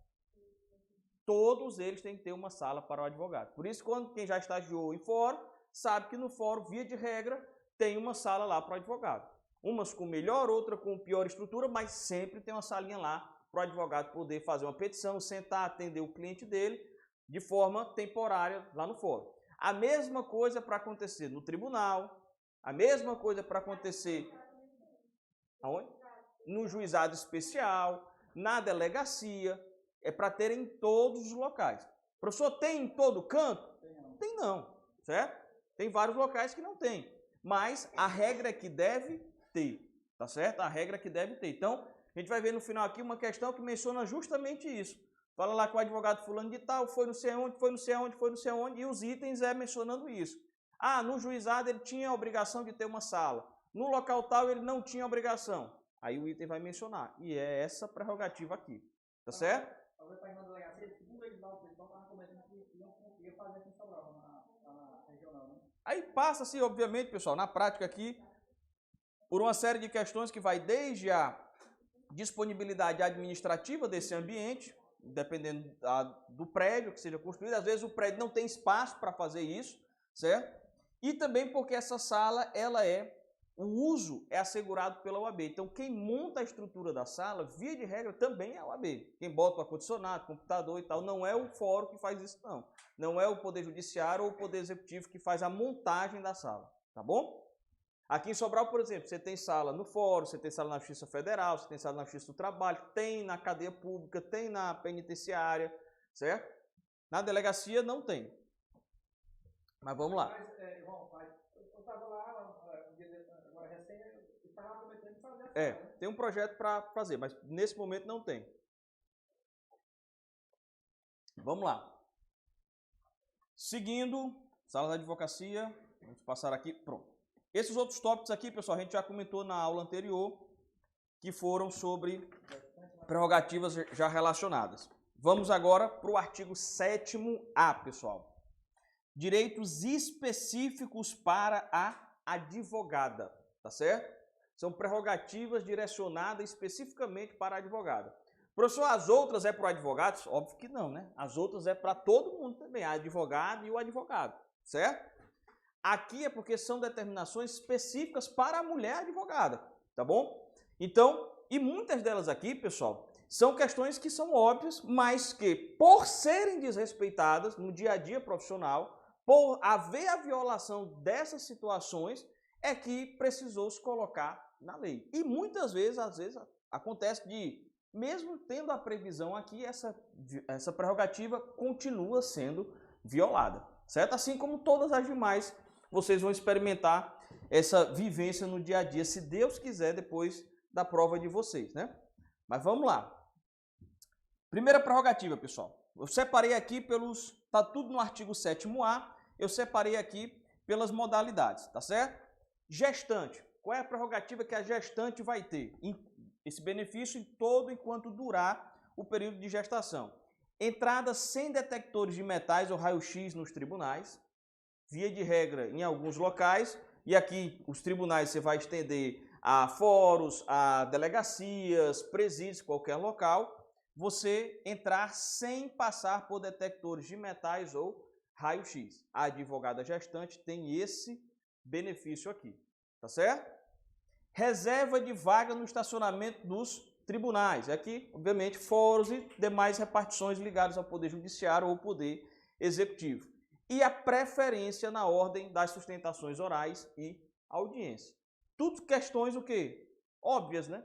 Todos eles têm que ter uma sala para o advogado. Por isso, quem já estagiou em fórum, sabe que no fórum, via de regra, tem uma sala lá para o advogado. Umas com melhor, outra com pior estrutura, mas sempre tem uma salinha lá para o advogado poder fazer uma petição, sentar, atender o cliente dele de forma temporária lá no fórum. A mesma coisa para acontecer no tribunal, a mesma coisa para acontecer aonde? No juizado especial, na delegacia, é para ter em todos os locais. Professor, tem em todo canto? Tem não, certo? Tem vários locais que não tem, mas a regra é que deve ter, tá certo? A regra é que deve ter. Então, a gente vai ver no final aqui uma questão que menciona justamente isso. Fala lá com o advogado fulano de tal, foi não sei onde, foi não sei onde, foi não sei onde, e os itens mencionando isso. No juizado ele tinha a obrigação de ter uma sala. No local tal ele não tinha obrigação. Aí o item vai mencionar. E é essa prerrogativa aqui. Tá certo? Talvez para a delegacia, segundo eles lá, o pessoal estava comentando que não conseguia fazer aqui em Sobral, na regional, né? Aí passa-se, obviamente, pessoal, na prática aqui, por uma série de questões que vai desde a disponibilidade administrativa desse ambiente, dependendo do prédio que seja construído. Às vezes o prédio não tem espaço para fazer isso, certo? E também porque essa sala, o uso é assegurado pela OAB. Então, quem monta a estrutura da sala, via de regra, também é a OAB. Quem bota o ar-condicionado, computador e tal, não é o fórum que faz isso, não. Não é o Poder Judiciário ou o Poder Executivo que faz a montagem da sala, tá bom? Aqui em Sobral, por exemplo, você tem sala no fórum, você tem sala na Justiça Federal, você tem sala na Justiça do Trabalho, tem na cadeia pública, tem na penitenciária, certo? Na delegacia não tem. Mas vamos lá. Eu estava lá, agora recém, eu estava comentando de fazer a sala, né? Tem um projeto para fazer, mas nesse momento não tem. Vamos lá. Seguindo, sala da advocacia, vamos passar aqui, pronto. Esses outros tópicos aqui, pessoal, a gente já comentou na aula anterior, que foram sobre prerrogativas já relacionadas. Vamos agora para o artigo 7º-A, pessoal. Direitos específicos para a advogada, tá certo? São prerrogativas direcionadas especificamente para a advogada. Professor, as outras é para o advogado? Óbvio que não, né? As outras é para todo mundo também, a advogada e o advogado, certo? Aqui é porque são determinações específicas para a mulher advogada, tá bom? Então, e muitas delas aqui, pessoal, são questões que são óbvias, mas que, por serem desrespeitadas no dia a dia profissional, por haver a violação dessas situações, é que precisou se colocar na lei. E muitas vezes, às vezes, acontece de, mesmo tendo a previsão aqui, essa prerrogativa continua sendo violada, certo? Assim como todas as demais, vocês vão experimentar essa vivência no dia a dia, se Deus quiser, depois da prova de vocês, né? Mas vamos lá. Primeira prerrogativa, pessoal. Eu separei aqui tá tudo no artigo 7º-A, eu separei aqui pelas modalidades, tá certo? Gestante. Qual é a prerrogativa que a gestante vai ter? esse benefício em todo enquanto durar o período de gestação. Entrada sem detectores de metais ou raio-x nos tribunais, via de regra em alguns locais, e aqui os tribunais você vai estender a fóruns, a delegacias, presídios, qualquer local, você entrar sem passar por detectores de metais ou raio-x. A advogada gestante tem esse benefício aqui, tá certo? Reserva de vaga no estacionamento dos tribunais. Aqui, obviamente, fóruns e demais repartições ligadas ao Poder Judiciário ou Poder Executivo. E a preferência na ordem das sustentações orais e audiência. Tudo questões o quê? Óbvias, né?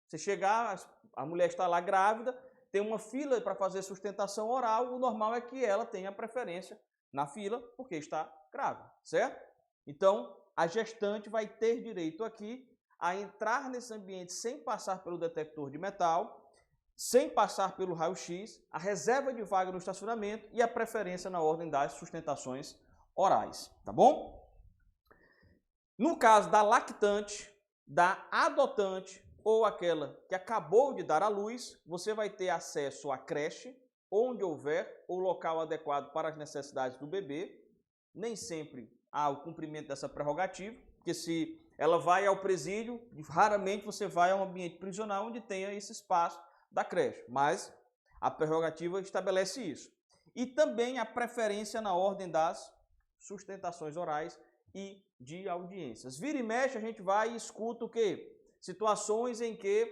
Você chegar, a mulher está lá grávida, tem uma fila para fazer sustentação oral, o normal é que ela tenha preferência na fila porque está grávida, certo? Então, a gestante vai ter direito aqui a entrar nesse ambiente sem passar pelo detector de metal, sem passar pelo raio-x, a reserva de vaga no estacionamento e a preferência na ordem das sustentações orais, tá bom? No caso da lactante, da adotante ou aquela que acabou de dar à luz, você vai ter acesso à creche, onde houver, ou local adequado para as necessidades do bebê. Nem sempre há o cumprimento dessa prerrogativa, porque se ela vai ao presídio, raramente você vai a um ambiente prisional onde tenha esse espaço da creche, mas a prerrogativa estabelece isso. E também a preferência na ordem das sustentações orais e de audiências. Vira e mexe, a gente vai e escuta o quê? Situações em que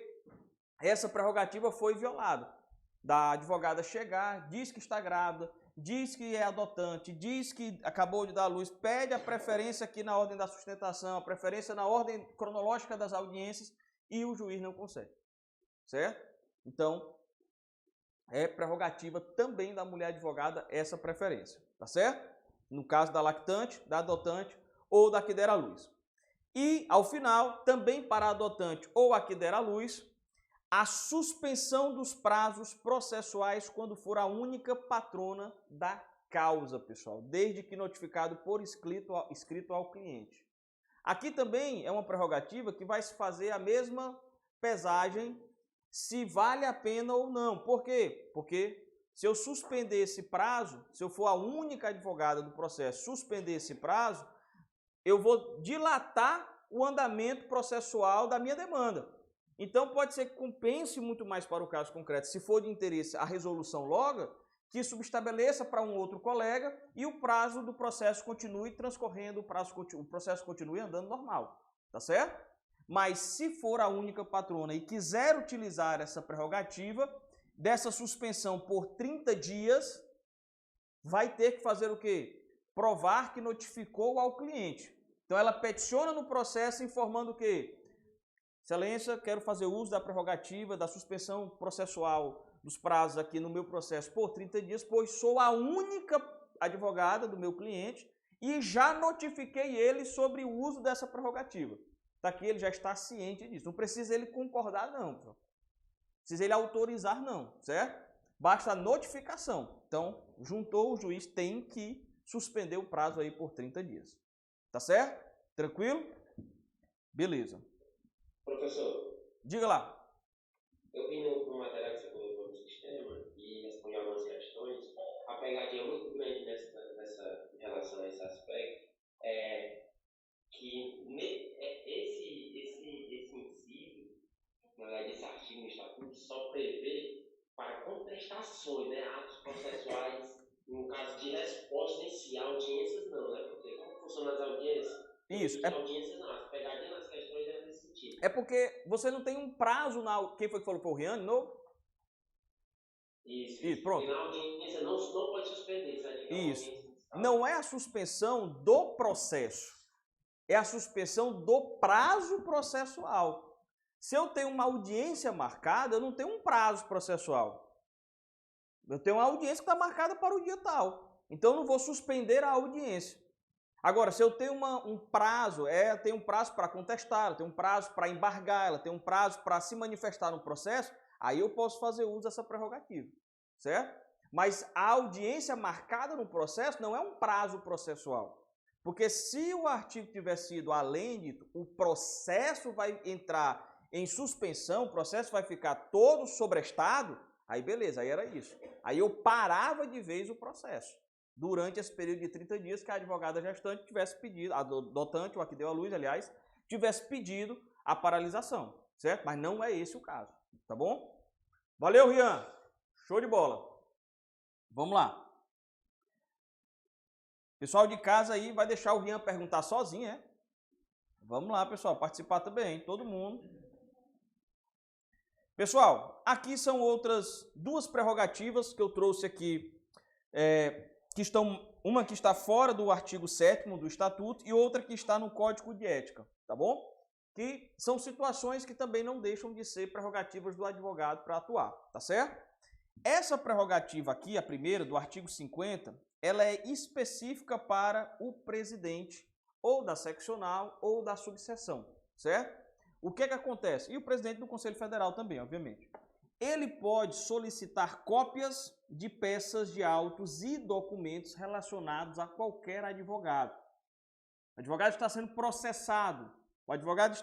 essa prerrogativa foi violada. Da advogada chegar, diz que está grávida, diz que é adotante, diz que acabou de dar à luz, pede a preferência aqui na ordem da sustentação, a preferência na ordem cronológica das audiências e o juiz não consegue, certo? Então, é prerrogativa também da mulher advogada essa preferência, tá certo? No caso da lactante, da adotante ou da que der à luz. E, ao final, também para a adotante ou a que der à luz, a suspensão dos prazos processuais quando for a única patrona da causa, pessoal, desde que notificado por escrito ao cliente. Aqui também é uma prerrogativa que vai se fazer a mesma pesagem se vale a pena ou não. Por quê? Porque se eu suspender esse prazo, se eu for a única advogada do processo, suspender esse prazo, eu vou dilatar o andamento processual da minha demanda. Então, pode ser que compense muito mais para o caso concreto, se for de interesse a resolução logo, que subestabeleça para um outro colega e o prazo do processo continue transcorrendo, o processo continue andando normal, tá certo? Mas se for a única patrona e quiser utilizar essa prerrogativa, dessa suspensão por 30 dias, vai ter que fazer o quê? Provar que notificou ao cliente. Então, ela peticiona no processo informando o quê? Excelência, quero fazer uso da prerrogativa da suspensão processual dos prazos aqui no meu processo por 30 dias, pois sou a única advogada do meu cliente e já notifiquei ele sobre o uso dessa prerrogativa. Está aqui, ele já está ciente disso. Não precisa ele concordar, não. Não precisa ele autorizar, não, certo? Basta a notificação. Então, juntou, o juiz tem que suspender o prazo aí por 30 dias. Tá certo? Tranquilo? Beleza. Professor, diga lá. Eu vi no material que você colocou no sistema e respondi algumas questões. A pegadinha muito grande em relação a esse aspecto é que esse inciso, na verdade, esse artigo no Estatuto, só prevê para contestações, né, atos processuais, no caso de resposta inicial, audiências não, né? Porque como funcionam as audiências? Isso. Audiências não, as pegadinhas nas questões é nesse sentido. É porque você não tem um prazo na... Quem foi que falou? Foi o Rian, de novo? Isso. Pronto. E na audiência não pode suspender, sabe? Isso. Não é a suspensão do processo. É a suspensão do prazo processual. Se eu tenho uma audiência marcada, eu não tenho um prazo processual. Eu tenho uma audiência que está marcada para o dia tal. Então, eu não vou suspender a audiência. Agora, se eu tenho um prazo, tem um prazo para contestar, ela tem um prazo para embargar, ela tem um prazo para se manifestar no processo, aí eu posso fazer uso dessa prerrogativa, certo? Mas a audiência marcada no processo não é um prazo processual. Porque se o artigo tiver sido além de, o processo vai entrar em suspensão, o processo vai ficar todo sobrestado, aí beleza, aí era isso. Aí eu parava de vez o processo, durante esse período de 30 dias que a advogada gestante tivesse pedido, a dotante, ou a que deu à luz, aliás, tivesse pedido a paralisação, certo? Mas não é esse o caso, tá bom? Valeu, Rian! Show de bola! Vamos lá. Pessoal de casa aí vai deixar o Rian perguntar sozinho, é? Vamos lá, pessoal, participar também, hein? Todo mundo. Pessoal, aqui são outras duas prerrogativas que eu trouxe aqui, uma que está fora do artigo 7º do Estatuto e outra que está no Código de Ética, tá bom? Que são situações que também não deixam de ser prerrogativas do advogado para atuar, tá certo? Essa prerrogativa aqui, a primeira, do artigo 50, ela é específica para o presidente ou da seccional ou da subseção, certo? O que acontece? E o presidente do Conselho Federal também, obviamente. Ele pode solicitar cópias de peças de autos e documentos relacionados a qualquer advogado. O advogado está sendo processado, o advogado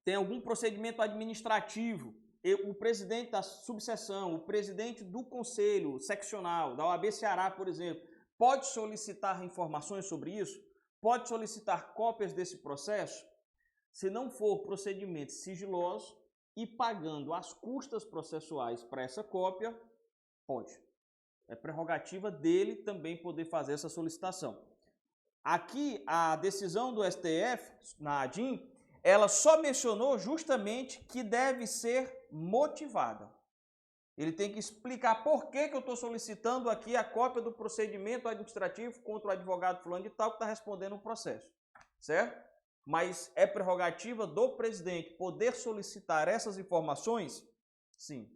tem algum procedimento administrativo, o presidente da subseção, o presidente do conselho seccional, da OAB Ceará, por exemplo, pode solicitar informações sobre isso, pode solicitar cópias desse processo, se não for procedimento sigiloso e pagando as custas processuais para essa cópia, pode. É prerrogativa dele também poder fazer essa solicitação. Aqui, a decisão do STF, na ADIM, ela só mencionou justamente que deve ser motivada. Ele tem que explicar por que eu estou solicitando aqui a cópia do procedimento administrativo contra o advogado fulano de tal que está respondendo o processo, certo? Mas é prerrogativa do presidente poder solicitar essas informações? Sim.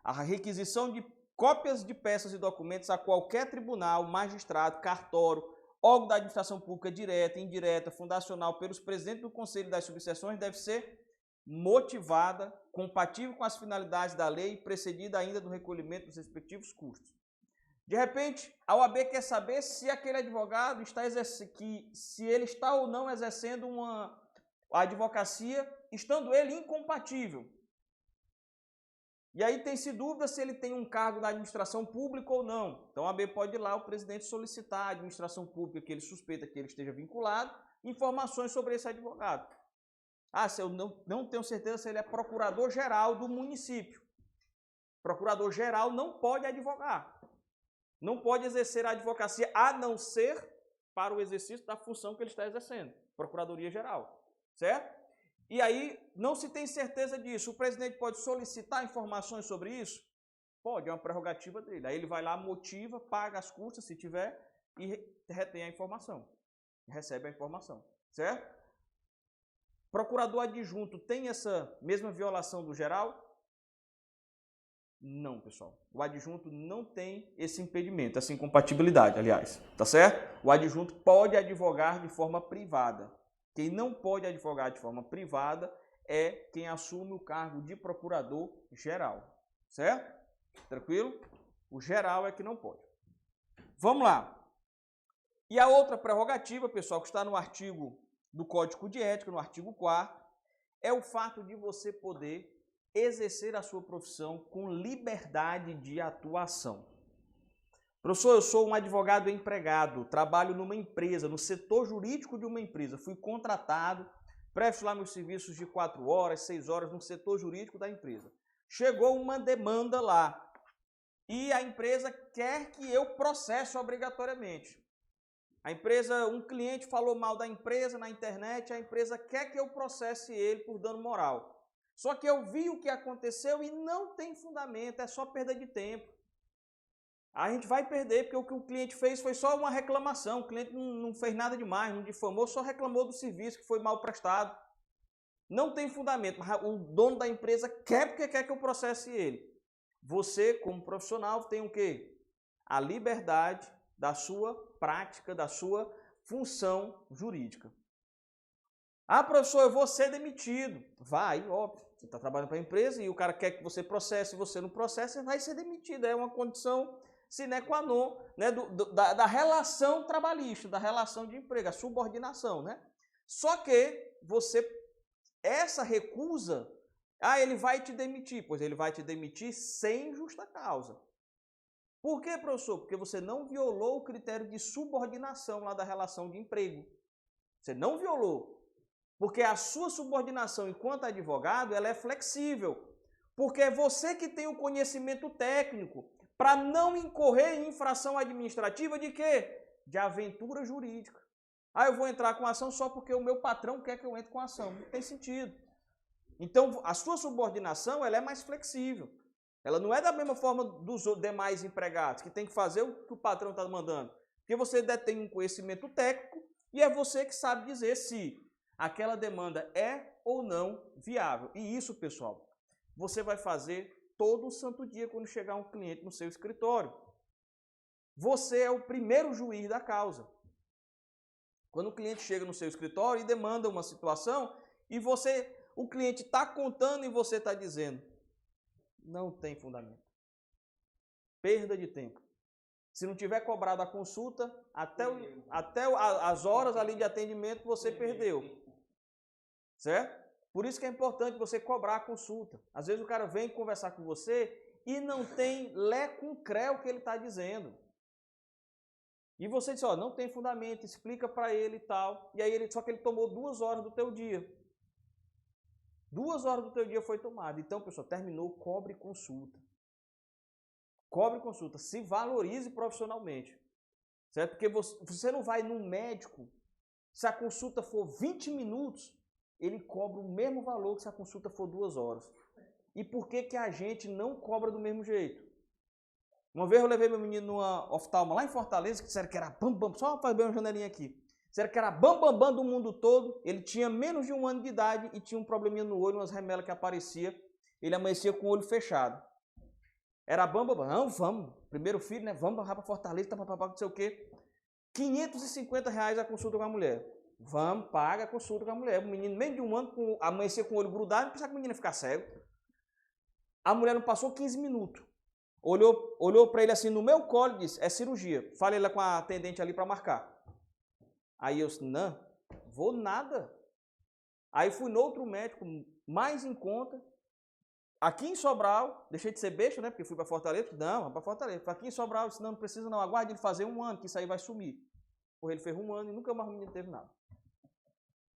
A requisição de cópias de peças e documentos a qualquer tribunal, magistrado, cartório, órgão da administração pública direta, indireta, fundacional, pelos presidentes do conselho das subseções deve ser motivada, compatível com as finalidades da lei e precedida ainda do recolhimento dos respectivos custos. De repente, a OAB quer saber se aquele advogado se ele está ou não exercendo a advocacia, estando ele incompatível. E aí tem-se dúvida se ele tem um cargo na administração pública ou não. Então a OAB pode ir lá, o presidente solicitar à administração pública que ele suspeita que ele esteja vinculado, informações sobre esse advogado. Se eu não tenho certeza se ele é procurador-geral do município. Procurador-geral não pode advogar. Não pode exercer a advocacia a não ser para o exercício da função que ele está exercendo, Procuradoria-Geral, certo? E aí não se tem certeza disso. O presidente pode solicitar informações sobre isso? Pode, é uma prerrogativa dele. Aí ele vai lá, motiva, paga as custas, se tiver, e retém a informação. Recebe a informação, certo? Procurador adjunto tem essa mesma violação do geral? Não, pessoal. O adjunto não tem esse impedimento, essa incompatibilidade, aliás. Tá certo? O adjunto pode advogar de forma privada. Quem não pode advogar de forma privada é quem assume o cargo de procurador-geral. Certo? Tranquilo? O geral é que não pode. Vamos lá. E a outra prerrogativa, pessoal, que está no artigo do Código de Ética, no artigo 4º, é o fato de você poder exercer a sua profissão com liberdade de atuação. Professor, eu sou um advogado empregado, trabalho numa empresa, no setor jurídico de uma empresa, fui contratado, presto lá meus serviços de 4 horas, 6 horas no setor jurídico da empresa. Chegou uma demanda lá e a empresa quer que eu processe obrigatoriamente. A empresa, um cliente falou mal da empresa na internet, a empresa quer que eu processe ele por dano moral. Só que eu vi o que aconteceu e não tem fundamento, é só perda de tempo. A gente vai perder, porque o que o cliente fez foi só uma reclamação, o cliente não fez nada demais, não difamou, só reclamou do serviço que foi mal prestado. Não tem fundamento, mas o dono da empresa quer porque quer que eu processe ele. Você, como profissional, tem o quê? A liberdade da sua prática, da sua função jurídica. Professor, eu vou ser demitido. Vai, óbvio. Você está trabalhando para a empresa e o cara quer que você processe, você não processa, você vai ser demitido. É uma condição sine qua non, né, da relação trabalhista, da relação de emprego, a subordinação, né? Só que você essa recusa, ele vai te demitir. Pois ele vai te demitir sem justa causa. Por quê, professor? Porque você não violou o critério de subordinação lá da relação de emprego. Você não violou. Porque a sua subordinação enquanto advogado, ela é flexível. Porque é você que tem o conhecimento técnico para não incorrer em infração administrativa de quê? De aventura jurídica. Eu vou entrar com ação só porque o meu patrão quer que eu entre com ação. Não tem sentido. Então, a sua subordinação, ela é mais flexível. Ela não é da mesma forma dos demais empregados, que tem que fazer o que o patrão está mandando. Porque você detém um conhecimento técnico e é você que sabe dizer se aquela demanda é ou não viável. E isso, pessoal, você vai fazer todo santo dia quando chegar um cliente no seu escritório. Você é o primeiro juiz da causa. Quando o cliente chega no seu escritório e demanda uma situação e o cliente está contando e você está dizendo, não tem fundamento. Perda de tempo. Se não tiver cobrado a consulta, até as horas ali de atendimento você perdeu. Certo? Por isso que é importante você cobrar a consulta. Às vezes o cara vem conversar com você e não tem lé com creu o que ele está dizendo. E você diz, não tem fundamento, explica para ele e tal. E aí só que ele tomou 2 horas do teu dia. 2 horas do teu dia foi tomado. Então, pessoal, terminou, cobre consulta. Cobre consulta, se valorize profissionalmente. Certo? Porque você não vai num médico, se a consulta for 20 minutos, ele cobra o mesmo valor que se a consulta for 2 horas. E por que a gente não cobra do mesmo jeito? Uma vez eu levei meu menino numa oftalma lá em Fortaleza, que disseram que era bam, só faz bem uma janelinha aqui. Disseram que era bam do mundo todo. Ele tinha menos de 1 ano de idade e tinha um probleminha no olho, umas remelas que aparecia. Ele amanhecia com o olho fechado. Era bam. Não, vamos. Primeiro filho, né? Vamos para Fortaleza, não sei o quê. R$550 a consulta com a mulher. Vamos, paga a consulta com a mulher. O menino, menos de 1 ano, amanhecia com o olho grudado, não precisa que o menino ia ficar cego. A mulher não passou 15 minutos. Olhou para ele assim no meu colo e disse, é cirurgia. Falei lá com a atendente ali para marcar. Aí eu disse, não, vou nada. Aí fui no outro médico, mais em conta. Aqui em Sobral, deixei de ser besta, né? Porque fui para Fortaleza. Não, para Fortaleza. Aqui em Sobral, eu disse, não precisa não, aguarde ele fazer 1 ano, que isso aí vai sumir. Ele fez 1 ano e nunca mais o menino teve nada.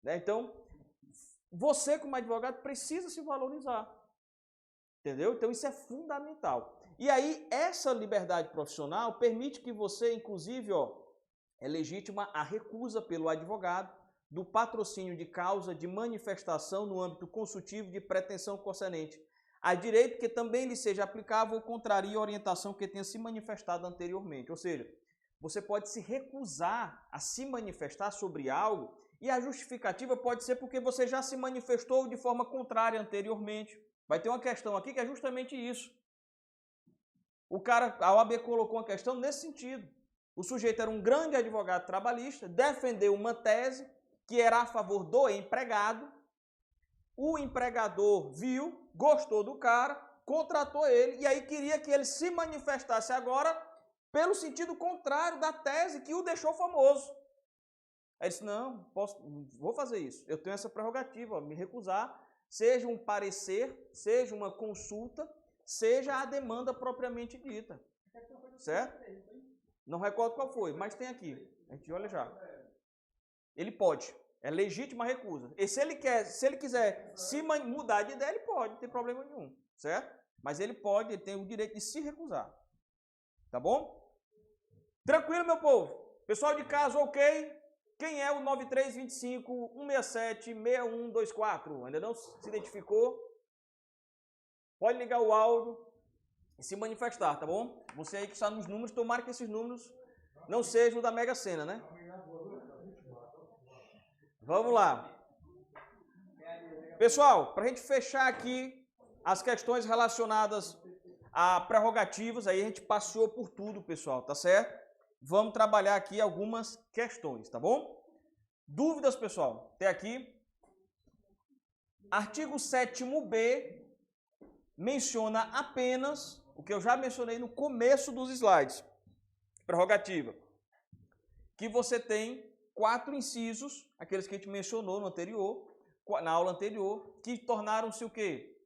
Então, você como advogado precisa se valorizar. Entendeu? Então isso é fundamental. E aí, essa liberdade profissional permite que você, inclusive, é legítima a recusa pelo advogado do patrocínio de causa de manifestação no âmbito consultivo de pretensão concernente a direito que também lhe seja aplicável ou contraria a orientação que tenha se manifestado anteriormente. Ou seja, você pode se recusar a se manifestar sobre algo e a justificativa pode ser porque você já se manifestou de forma contrária anteriormente. Vai ter uma questão aqui que é justamente isso. A OAB colocou uma questão nesse sentido. O sujeito era um grande advogado trabalhista, defendeu uma tese que era a favor do empregado. O empregador viu, gostou do cara, contratou ele e aí queria que ele se manifestasse agora pelo sentido contrário da tese que o deixou famoso. Aí ele disse, não, vou fazer isso. Eu tenho essa prerrogativa, me recusar, seja um parecer, seja uma consulta, seja a demanda propriamente dita. Certo? Não recordo qual foi, mas tem aqui. A gente olha já. Ele pode. É legítima a recusa. E se ele quiser se mudar de ideia, ele pode, não tem problema nenhum. Certo? Mas ele tem o direito de se recusar. Tá bom? Tranquilo, meu povo? Pessoal de casa, ok? Quem é o 9325-167-6124? Ainda não se identificou? Pode ligar o áudio e se manifestar, tá bom? Você aí que está nos números, tomara que esses números não sejam da Mega Sena, né? Vamos lá. Pessoal, para a gente fechar aqui as questões relacionadas a prerrogativas, aí a gente passeou por tudo, pessoal, tá certo? Vamos trabalhar aqui algumas questões, tá bom? Dúvidas, pessoal? Até aqui. Artigo 7º-B menciona apenas o que eu já mencionei no começo dos slides. Prerrogativa. Que você tem 4 incisos, aqueles que a gente mencionou no anterior, na aula anterior, que tornaram-se o quê?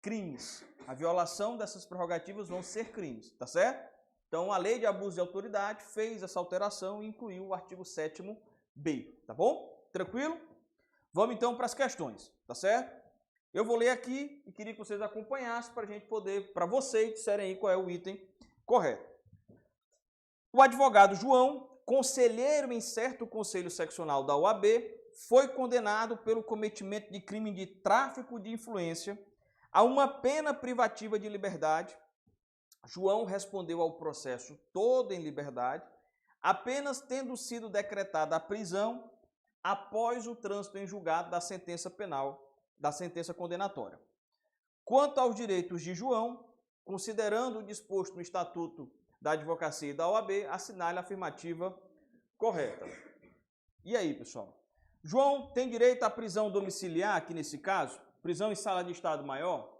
Crimes. A violação dessas prerrogativas vão ser crimes, tá certo? Então, a lei de abuso de autoridade fez essa alteração e incluiu o artigo 7º-B, tá bom? Tranquilo? Vamos então para as questões, tá certo? Eu vou ler aqui e queria que vocês acompanhassem para a gente poder, para vocês, disserem aí qual é o item correto. O advogado João, conselheiro em certo conselho seccional da OAB, foi condenado pelo cometimento de crime de tráfico de influência a uma pena privativa de liberdade. João respondeu ao processo todo em liberdade, apenas tendo sido decretada a prisão após o trânsito em julgado da sentença penal, da sentença condenatória. Quanto aos direitos de João, considerando o disposto no Estatuto da Advocacia e da OAB, assinale a afirmativa correta. E aí, pessoal? João tem direito à prisão domiciliar aqui nesse caso? Prisão em sala de Estado Maior?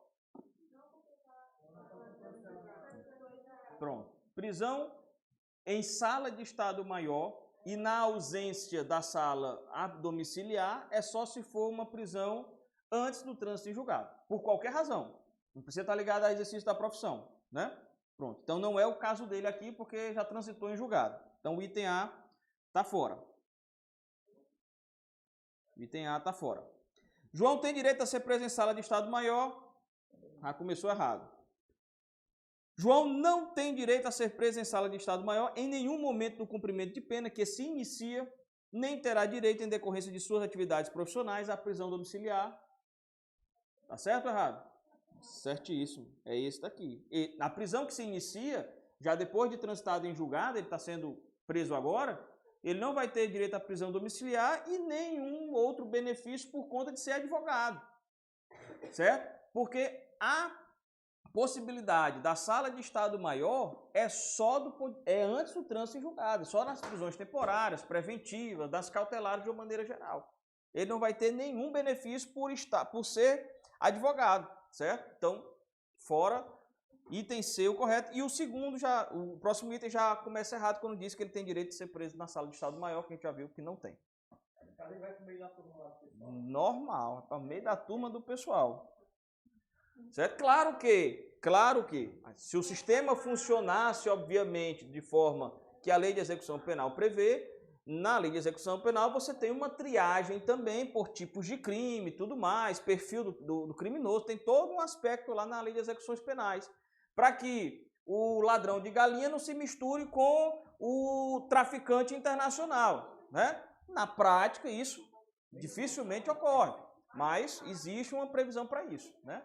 Pronto. Prisão em sala de Estado Maior e na ausência da sala domiciliar é só se for uma prisão antes do trânsito em julgado, por qualquer razão. Não precisa estar ligado ao exercício da profissão, né? Pronto. Então não é o caso dele aqui porque já transitou em julgado. Então o item A está fora. O item A está fora. João tem direito a ser preso em sala de Estado Maior. Ah, começou errado. João não tem direito a ser preso em sala de Estado Maior em nenhum momento do cumprimento de pena que se inicia, nem terá direito, em decorrência de suas atividades profissionais, à prisão domiciliar. Tá certo ou errado? Certíssimo. É esse daqui. E a prisão que se inicia, já depois de transitado em julgado, ele está sendo preso agora, ele não vai ter direito à prisão domiciliar e nenhum outro benefício por conta de ser advogado. Certo? Porque a possibilidade da sala de Estado Maior é antes do trânsito em julgado, só nas prisões temporárias, preventivas, das cautelares de uma maneira geral. Ele não vai ter nenhum benefício por ser advogado, certo? Então, fora, item C o correto. E o segundo, o próximo item já começa errado quando diz que ele tem direito de ser preso na sala de Estado Maior, que a gente já viu que não tem. Ele vai pro meio da turma lá do pessoal. Normal, para o meio da turma do pessoal. Certo? Claro que, se o sistema funcionasse, obviamente, de forma que a lei de execução penal prevê, na lei de execução penal você tem uma triagem também por tipos de crime e tudo mais, perfil do criminoso, tem todo um aspecto lá na lei de execuções penais, para que o ladrão de galinha não se misture com o traficante internacional, né? Na prática, isso dificilmente ocorre, mas existe uma previsão para isso, né?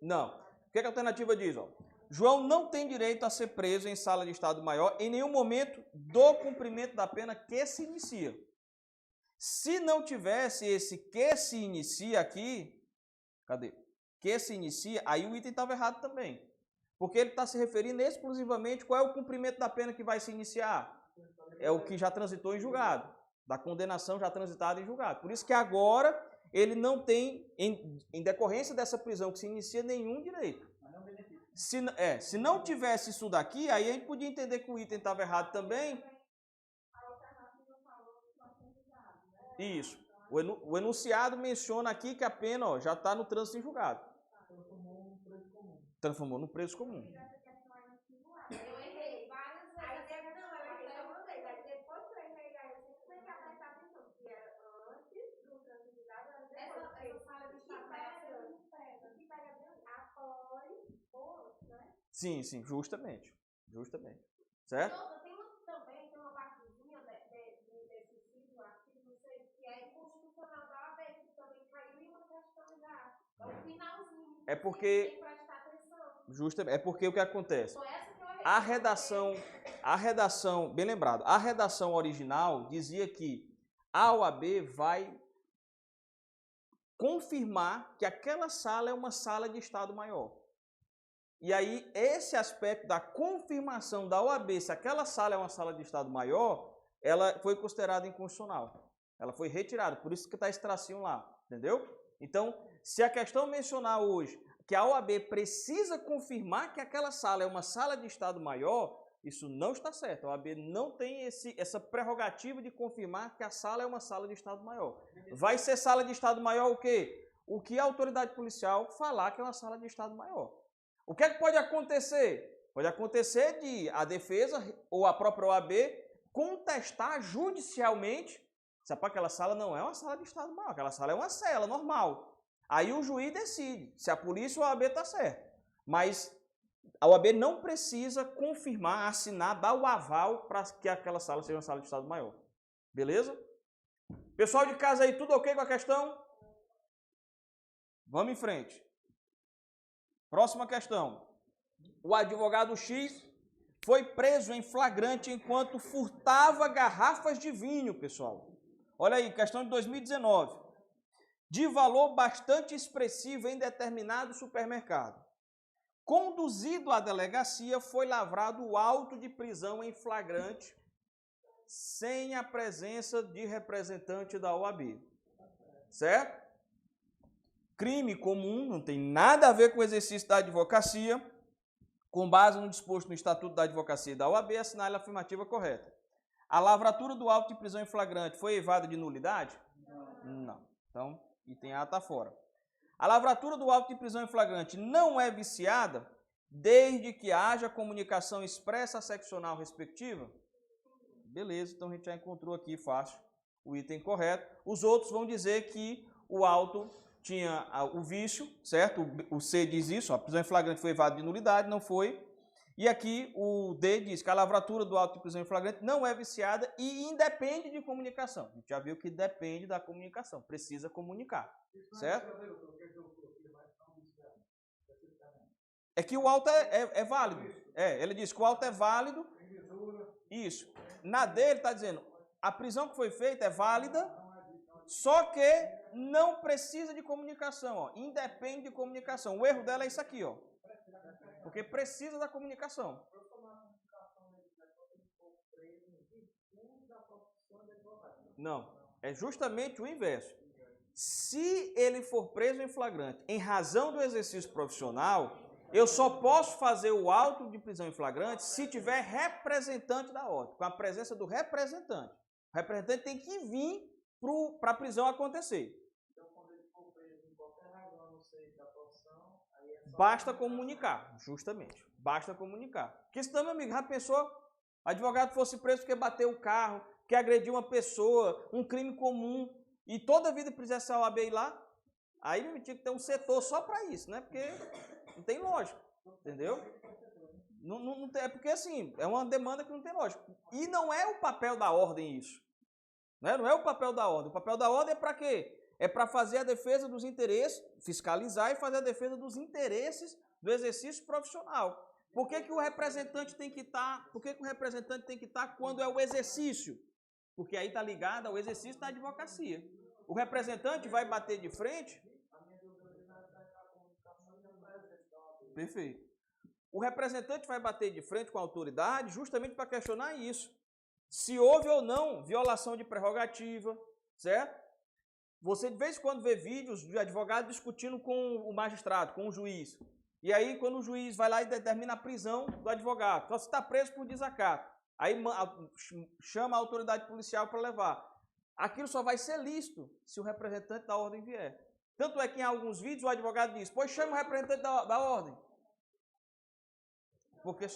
Não. O que a alternativa diz? Ó? João não tem direito a ser preso em sala de Estado Maior em nenhum momento do cumprimento da pena que se inicia. Se não tivesse esse que se inicia aqui, cadê? Que se inicia, aí o item estava errado também. Porque ele está se referindo exclusivamente qual é o cumprimento da pena que vai se iniciar. É o que já transitou em julgado, da condenação já transitada em julgado. Por isso que agora ele não tem, em decorrência dessa prisão que se inicia, nenhum direito. Se não tivesse isso daqui, aí a gente podia entender que o item estava errado também. Isso. O enunciado menciona aqui que a pena já está no trânsito em julgado. Transformou no preso comum. Sim, justamente. Certo? Tem uma partezinha desse ciclo, artigo, não sei, que é inconstitucional da OAB, que também caiu em uma questão já. É o finalzinho. É porque... Tem que prestar atenção. Justamente. É porque o que acontece? Foi essa que eu errei. A redação, bem lembrado, a redação original dizia que a OAB vai confirmar que aquela sala é uma sala de Estado Maior. E aí, esse aspecto da confirmação da OAB, se aquela sala é uma sala de Estado Maior, ela foi considerada inconstitucional. Ela foi retirada, por isso que está esse tracinho lá, entendeu? Então, se a questão mencionar hoje que a OAB precisa confirmar que aquela sala é uma sala de Estado Maior, isso não está certo. A OAB não tem essa prerrogativa de confirmar que a sala é uma sala de Estado Maior. Vai ser sala de Estado Maior o quê? O que a autoridade policial falar que é uma sala de Estado Maior. O que é que pode acontecer? Pode acontecer de a defesa ou a própria OAB contestar judicialmente se aquela sala não é uma sala de Estado Maior, aquela sala é uma cela normal. Aí o juiz decide se a polícia ou a OAB está certo. Mas a OAB não precisa confirmar, assinar, dar o aval para que aquela sala seja uma sala de Estado Maior. Beleza? Pessoal de casa aí, tudo ok com a questão? Vamos em frente. Próxima questão. O advogado X foi preso em flagrante enquanto furtava garrafas de vinho, pessoal. Olha aí, questão de 2019. De valor bastante expressivo em determinado supermercado. Conduzido à delegacia, foi lavrado o auto de prisão em flagrante, sem a presença de representante da OAB. Certo? Crime comum, não tem nada a ver com o exercício da advocacia, com base no disposto no Estatuto da Advocacia e da OAB, assinale a afirmativa correta. A lavratura do auto de prisão em flagrante foi evada de nulidade? Não. Então, item A está fora. A lavratura do auto de prisão em flagrante não é viciada desde que haja comunicação expressa seccional respectiva? Beleza, então a gente já encontrou aqui fácil o item correto. Os outros vão dizer que o auto tinha o vício, certo? O C diz isso, a prisão em flagrante foi evada de nulidade, não foi. E aqui o D diz que a lavratura do auto de prisão em flagrante não é viciada e independe de comunicação. A gente já viu que depende da comunicação, precisa comunicar, certo? É que o auto é válido. Ele diz que o auto é válido. Isso. Na dele está dizendo, a prisão que foi feita é válida, só que não precisa de comunicação, ó. Independe de comunicação. O erro dela é isso aqui, ó. Porque precisa da comunicação. Não, é justamente o inverso. Se ele for preso em flagrante em razão do exercício profissional, eu só posso fazer o auto de prisão em flagrante se tiver representante da ordem, com a presença do representante. O representante tem que vir para a prisão acontecer. Então, quando ele for preso em qualquer razão, não sei, da profissão, aí é só... Basta comunicar, justamente. Basta comunicar. Porque senão, meu amigo, já pensou? Advogado fosse preso porque bateu o carro, que agrediu uma pessoa, um crime comum, e toda a vida precisasse a OAB ir lá, aí tinha que ter um setor só para isso, né? Porque não tem lógica, entendeu? Não tem, é porque, assim, é uma demanda que não tem lógica. E não é o papel da ordem isso. Né? Não é o papel da ordem. O papel da ordem é para quê? É para fazer a defesa dos interesses, fiscalizar e fazer a defesa dos interesses do exercício profissional. Por que o representante tem que estar? Por que o representante tem que estar quando é o exercício? Porque aí está ligado ao exercício da advocacia. O representante vai bater de frente. Perfeito. O representante vai bater de frente com a autoridade justamente para questionar isso. Se houve ou não violação de prerrogativa, certo? Você de vez em quando vê vídeos de advogado discutindo com o magistrado, com o juiz. E aí, quando o juiz vai lá e determina a prisão do advogado, só se está preso por desacato. Aí chama a autoridade policial para levar. Aquilo só vai ser lícito se o representante da ordem vier. Tanto é que em alguns vídeos o advogado diz, pois chama o representante da ordem. Porque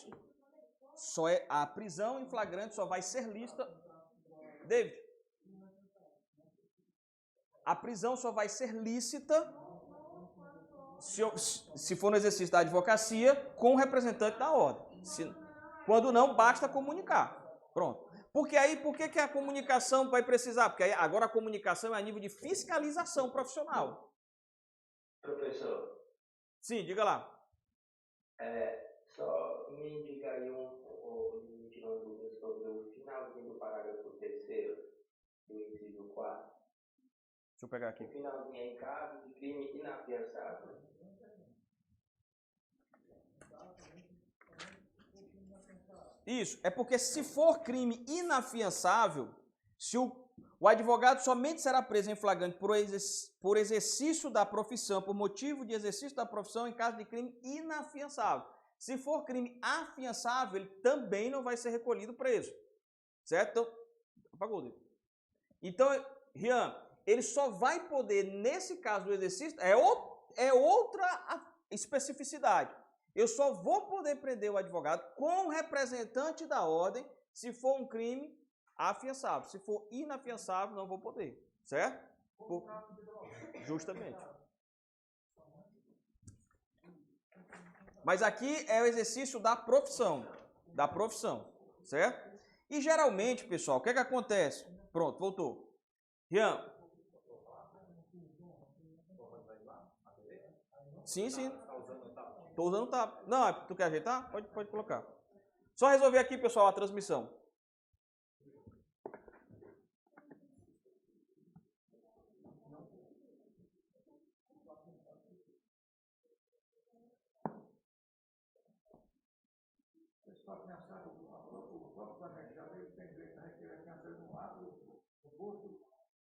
só a prisão em flagrante só vai ser lícita. David, a prisão só vai ser lícita se for no exercício da advocacia com o representante da ordem. Quando não, basta comunicar. Pronto. Porque aí, por que a comunicação vai precisar? Porque aí, agora a comunicação é a nível de fiscalização profissional. Professor. Sim, diga lá. Só me indica aí me tirou uma dúvida sobre o finalzinho do parágrafo 3º do inciso 4. Deixa eu pegar aqui. O finalzinho é em caso de crime inafiançável. Isso, é porque se for crime inafiançável, se O advogado somente será preso em flagrante por exercício da profissão, por motivo de exercício da profissão em caso de crime inafiançável. Se for crime afiançável, ele também não vai ser recolhido preso. Certo? Então, apagou o dedo. Então, Rian, ele só vai poder, nesse caso do exercício, é outra especificidade. Eu só vou poder prender o advogado com o representante da ordem se for um crime afiançável. Se for inafiançável, não vou poder. Certo? Justamente. Mas aqui é o exercício da profissão. Da profissão. Certo? E geralmente, pessoal, o que é que acontece? Pronto, voltou. Rian. Sim, sim. Estou usando o tab. Não, tu quer ajeitar? Pode colocar. Só resolver aqui, pessoal, a transmissão.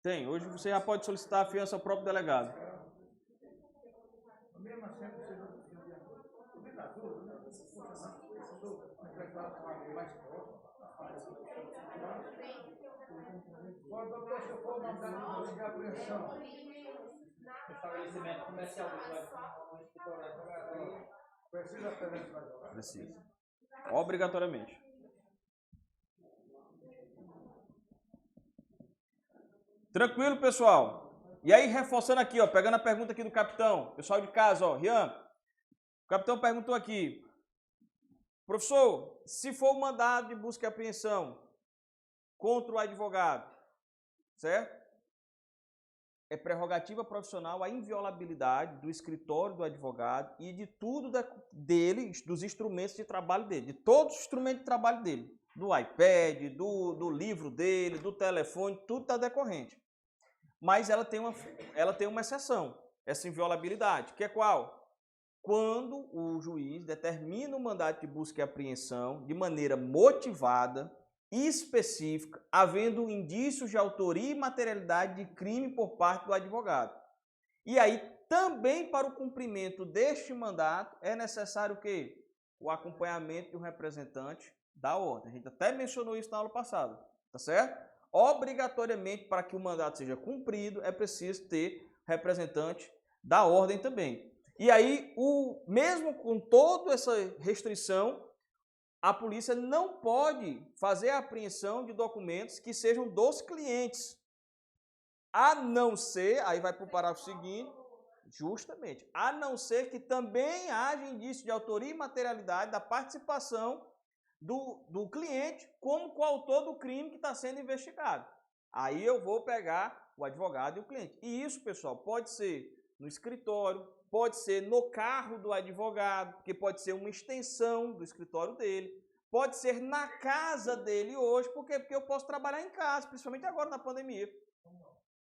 Tem. Hoje você já pode solicitar a fiança ao próprio delegado. Mesmo assim, precisa doutor, se eu for mandar de busca e apreensão. Estabelecimento comercial Precisa apresentar para jogar? Precisa. Obrigatoriamente. Tranquilo, pessoal? E aí, reforçando aqui, ó, pegando a pergunta aqui do capitão, pessoal de casa, ó, Rian, o capitão perguntou aqui, professor, se for o mandado de busca e apreensão contra o advogado, certo? É prerrogativa profissional a inviolabilidade do escritório do advogado e de tudo dele, dos instrumentos de trabalho dele, de todos os instrumentos de trabalho dele, do iPad, do livro dele, do telefone, tudo está decorrente. Mas ela tem uma exceção, essa inviolabilidade, que é qual? Quando o juiz determina o mandado de busca e apreensão de maneira motivada e específica, havendo indícios de autoria e materialidade de crime por parte do advogado. E aí, também para o cumprimento deste mandato, é necessário o quê? O acompanhamento de um representante da ordem. A gente até mencionou isso na aula passada, tá certo? Obrigatoriamente, para que o mandato seja cumprido, é preciso ter representante da ordem também. E aí, mesmo com toda essa restrição, a polícia não pode fazer a apreensão de documentos que sejam dos clientes. A não ser, aí vai para o parágrafo seguinte, justamente, a não ser que também haja indício de autoria e materialidade da participação do cliente como coautor do crime que está sendo investigado. Aí eu vou pegar o advogado e o cliente. E isso, pessoal, pode ser no escritório, pode ser no carro do advogado, porque pode ser uma extensão do escritório dele, pode ser na casa dele hoje, porque eu posso trabalhar em casa, principalmente agora na pandemia.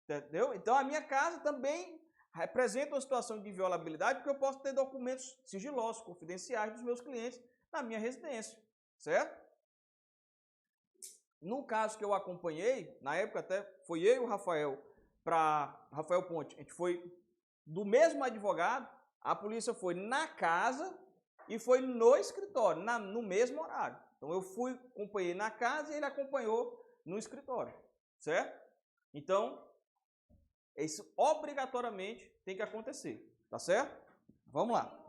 Entendeu? Então a minha casa também representa uma situação de inviolabilidade, porque eu posso ter documentos sigilosos, confidenciais dos meus clientes na minha residência. Certo? No caso que eu acompanhei, na época até foi eu e o Rafael Ponte, a gente foi do mesmo advogado, a polícia foi na casa e foi no escritório, no mesmo horário. Então eu acompanhei na casa e ele acompanhou no escritório, certo? Então, isso obrigatoriamente tem que acontecer, tá certo? Vamos lá.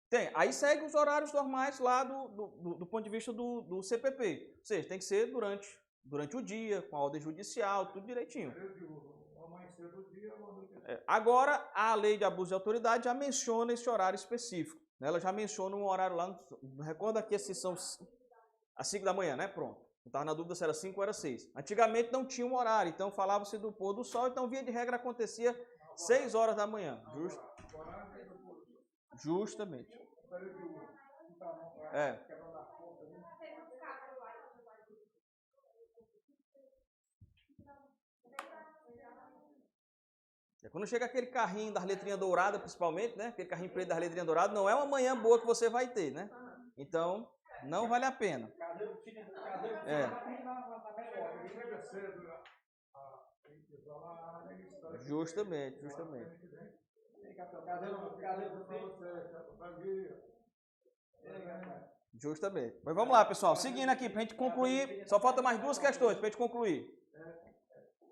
Tem, aí segue os horários normais lá do ponto de vista do CPP. Ou seja, tem que ser durante o dia, com a ordem judicial, tudo direitinho. Agora, a lei de abuso de autoridade já menciona esse horário específico. Né? Ela já menciona um horário lá, não recordo aqui se são às 5 da manhã, né? Pronto. Eu estava na dúvida se era 5 ou era 6. Antigamente não tinha um horário, então falava-se do pôr do sol, então via de regra acontecia 6 horas da manhã. Justamente. É. Quando chega aquele carrinho das letrinhas douradas, principalmente, né? Aquele carrinho preto das letrinhas douradas, não é uma manhã boa que você vai ter, né? Então, não vale a pena. É. Justamente, justamente. Ei, capitão, cadê Justamente. Mas vamos lá, pessoal. Seguindo aqui, para a gente concluir. Só faltam mais duas questões para a gente concluir.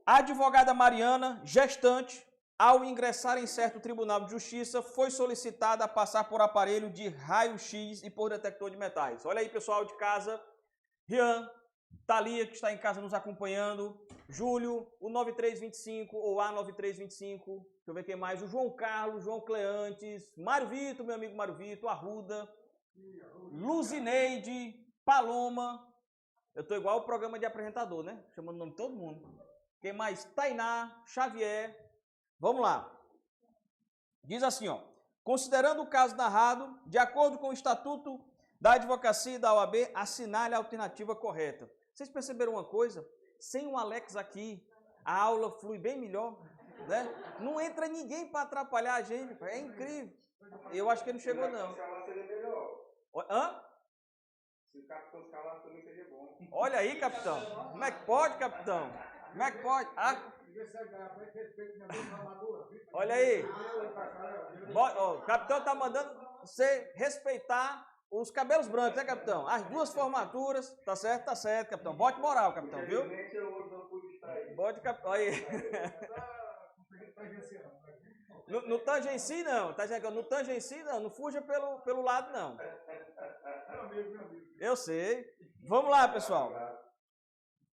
A advogada Mariana, gestante, ao ingressar em certo tribunal de justiça, foi solicitada a passar por aparelho de raio-x e por detector de metais. Olha aí, pessoal de casa. Rian, Thalia, que está em casa nos acompanhando. Júlio, o 9325 ou A9325. Deixa eu ver quem mais. O João Carlos, João Cleantes, Mário Vitor, meu amigo Mário Vitor, Arruda, Luzineide, Paloma. Eu estou igual o programa de apresentador, né? Chamando o nome de todo mundo. Quem mais? Tainá, Xavier. Vamos lá. Diz assim, ó. Considerando o caso narrado, de acordo com o Estatuto da Advocacia e da OAB, assinale a alternativa correta. Vocês perceberam uma coisa? Sem o Alex aqui, a aula flui bem melhor, né? Não entra ninguém para atrapalhar a gente, é incrível. Eu acho que ele não chegou, não. Hã? Se o capitão escalar também seria bom. Olha aí, capitão. Como é que pode, capitão? Como é que pode? Ah. Olha aí. O capitão tá mandando você respeitar os cabelos brancos, né, capitão? As duas formaturas, tá certo, capitão. Bote moral, capitão, viu? Bote, capitão. Aí. No tangenci, não. No tangenci, não. Não fuja pelo lado, não. Eu sei. Vamos lá, pessoal.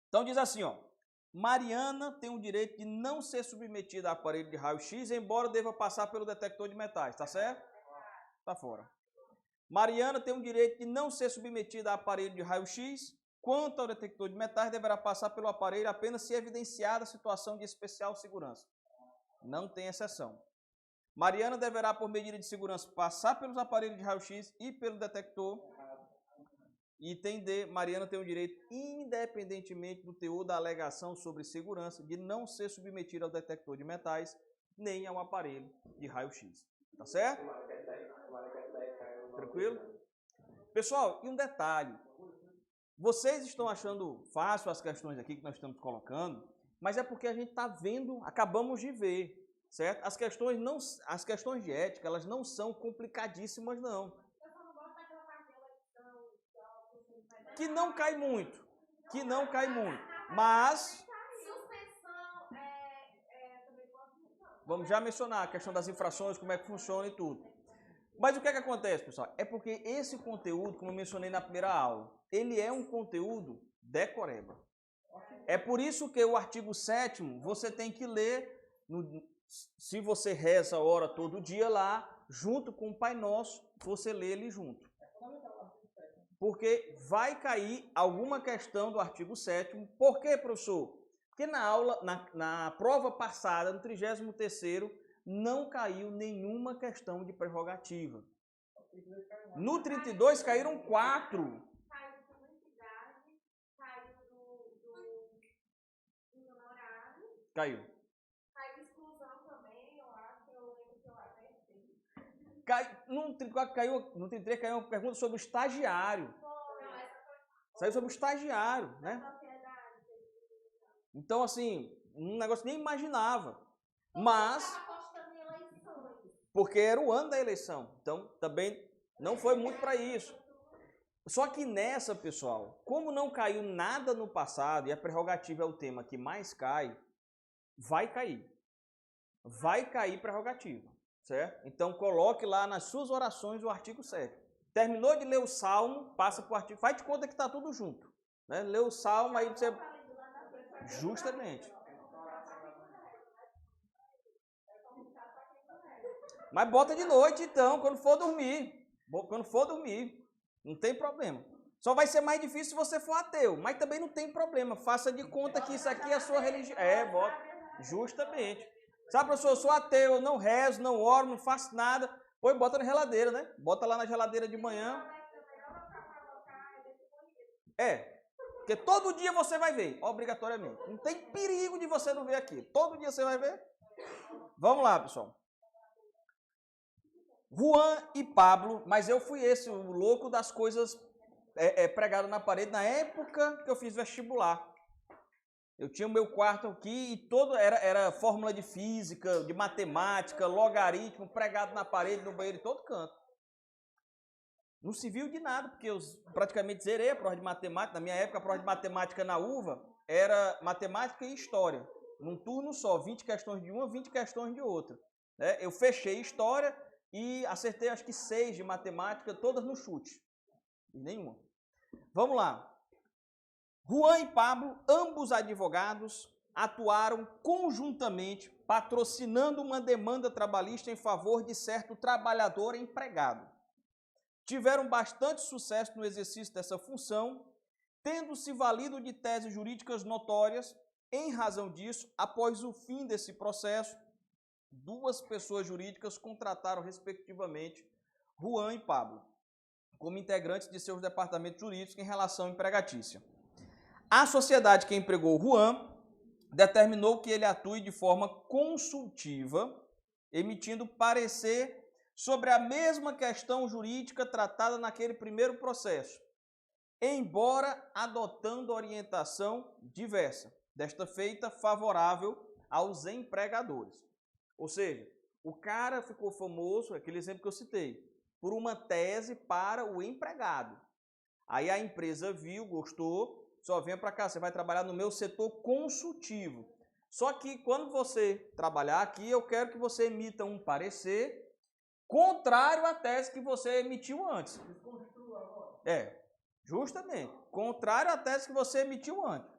Então diz assim, ó. Mariana tem o direito de não ser submetida a aparelho de raio-x, embora deva passar pelo detector de metais, tá certo? Tá fora. Mariana tem o direito de não ser submetida a aparelho de raio-x. Quanto ao detector de metais, deverá passar pelo aparelho apenas se evidenciada a situação de especial segurança. Não tem exceção. Mariana deverá, por medida de segurança, passar pelos aparelhos de raio-x e pelo detector. Item D. Mariana tem o direito, independentemente do teor da alegação sobre segurança, de não ser submetida ao detector de metais, nem ao aparelho de raio-x. Tá certo? Tranquilo? Pessoal, e um detalhe. Vocês estão achando fácil as questões aqui que nós estamos colocando, mas é porque a gente está vendo, acabamos de ver, certo? As questões de ética, elas não são complicadíssimas, não. Que não cai muito, mas vamos já mencionar a questão das infrações, como é que funciona e tudo. Mas o que é que acontece, pessoal? É porque esse conteúdo, como eu mencionei na primeira aula, ele é um conteúdo decoreba. É por isso que o artigo 7º você tem que ler, se você reza a hora todo dia lá, junto com o Pai Nosso, você lê ele junto. Porque vai cair alguma questão do artigo 7º. Por quê, professor? Porque na aula, na prova passada, no 33º, não caiu nenhuma questão de prerrogativa. No 32 caíram 4. Caiu de publicidade, caiu do honorário. Caiu. Caiu de exclusão também, eu acho, eu lembro que eu até sei. No 33 caiu uma pergunta sobre o estagiário. Saiu sobre o estagiário, né? Então, assim, um negócio que nem imaginava. Mas, porque era o ano da eleição. Então, também não foi muito para isso. Só que nessa, pessoal, como não caiu nada no passado, e a prerrogativa é o tema que mais cai, vai cair. Vai cair prerrogativa, certo? Então, coloque lá nas suas orações o artigo 7º. Terminou de ler o Salmo, passa para o artigo. Faz de conta que está tudo junto. Né? Lê o Salmo, aí você... Justamente. Mas bota de noite, então, quando for dormir. Quando for dormir. Não tem problema. Só vai ser mais difícil se você for ateu. Mas também não tem problema. Faça de conta que isso aqui é a sua religião. Bota. Justamente. Sabe, professor, eu sou ateu, eu não rezo, não oro, não faço nada. Põe, bota na geladeira, né? Bota lá na geladeira de manhã. Porque todo dia você vai ver, obrigatoriamente. Não tem perigo de você não ver aqui. Todo dia você vai ver. Vamos lá, pessoal. Juan e Pablo, mas eu fui esse, o louco das coisas pregadas na parede na época que eu fiz vestibular. Eu tinha o meu quarto aqui e todo era fórmula de física, de matemática, logaritmo, pregado na parede, no banheiro, em todo canto. Não se viu de nada, porque eu praticamente zerei a prova de matemática. Na minha época, a prova de matemática na UVA era matemática e história. Num turno só, 20 questões de uma, 20 questões de outra. Eu fechei história e acertei acho que 6 de matemática, todas no chute. E nenhuma. Vamos lá. Juan e Pablo, ambos advogados, atuaram conjuntamente patrocinando uma demanda trabalhista em favor de certo trabalhador empregado. Tiveram bastante sucesso no exercício dessa função, tendo se valido de teses jurídicas notórias. Em razão disso, após o fim desse processo, 2 pessoas jurídicas contrataram, respectivamente, Juan e Pablo, como integrantes de seus departamentos jurídicos em relação empregatícia. A sociedade que empregou Juan determinou que ele atue de forma consultiva, emitindo parecer sobre a mesma questão jurídica tratada naquele primeiro processo, embora adotando orientação diversa, desta feita favorável aos empregadores. Ou seja, o cara ficou famoso, aquele exemplo que eu citei, por uma tese para o empregado. Aí a empresa viu, gostou, só venha para cá, você vai trabalhar no meu setor consultivo. Só que quando você trabalhar aqui, eu quero que você emita um parecer contrário à tese que você emitiu antes. Justamente. Contrário à tese que você emitiu antes.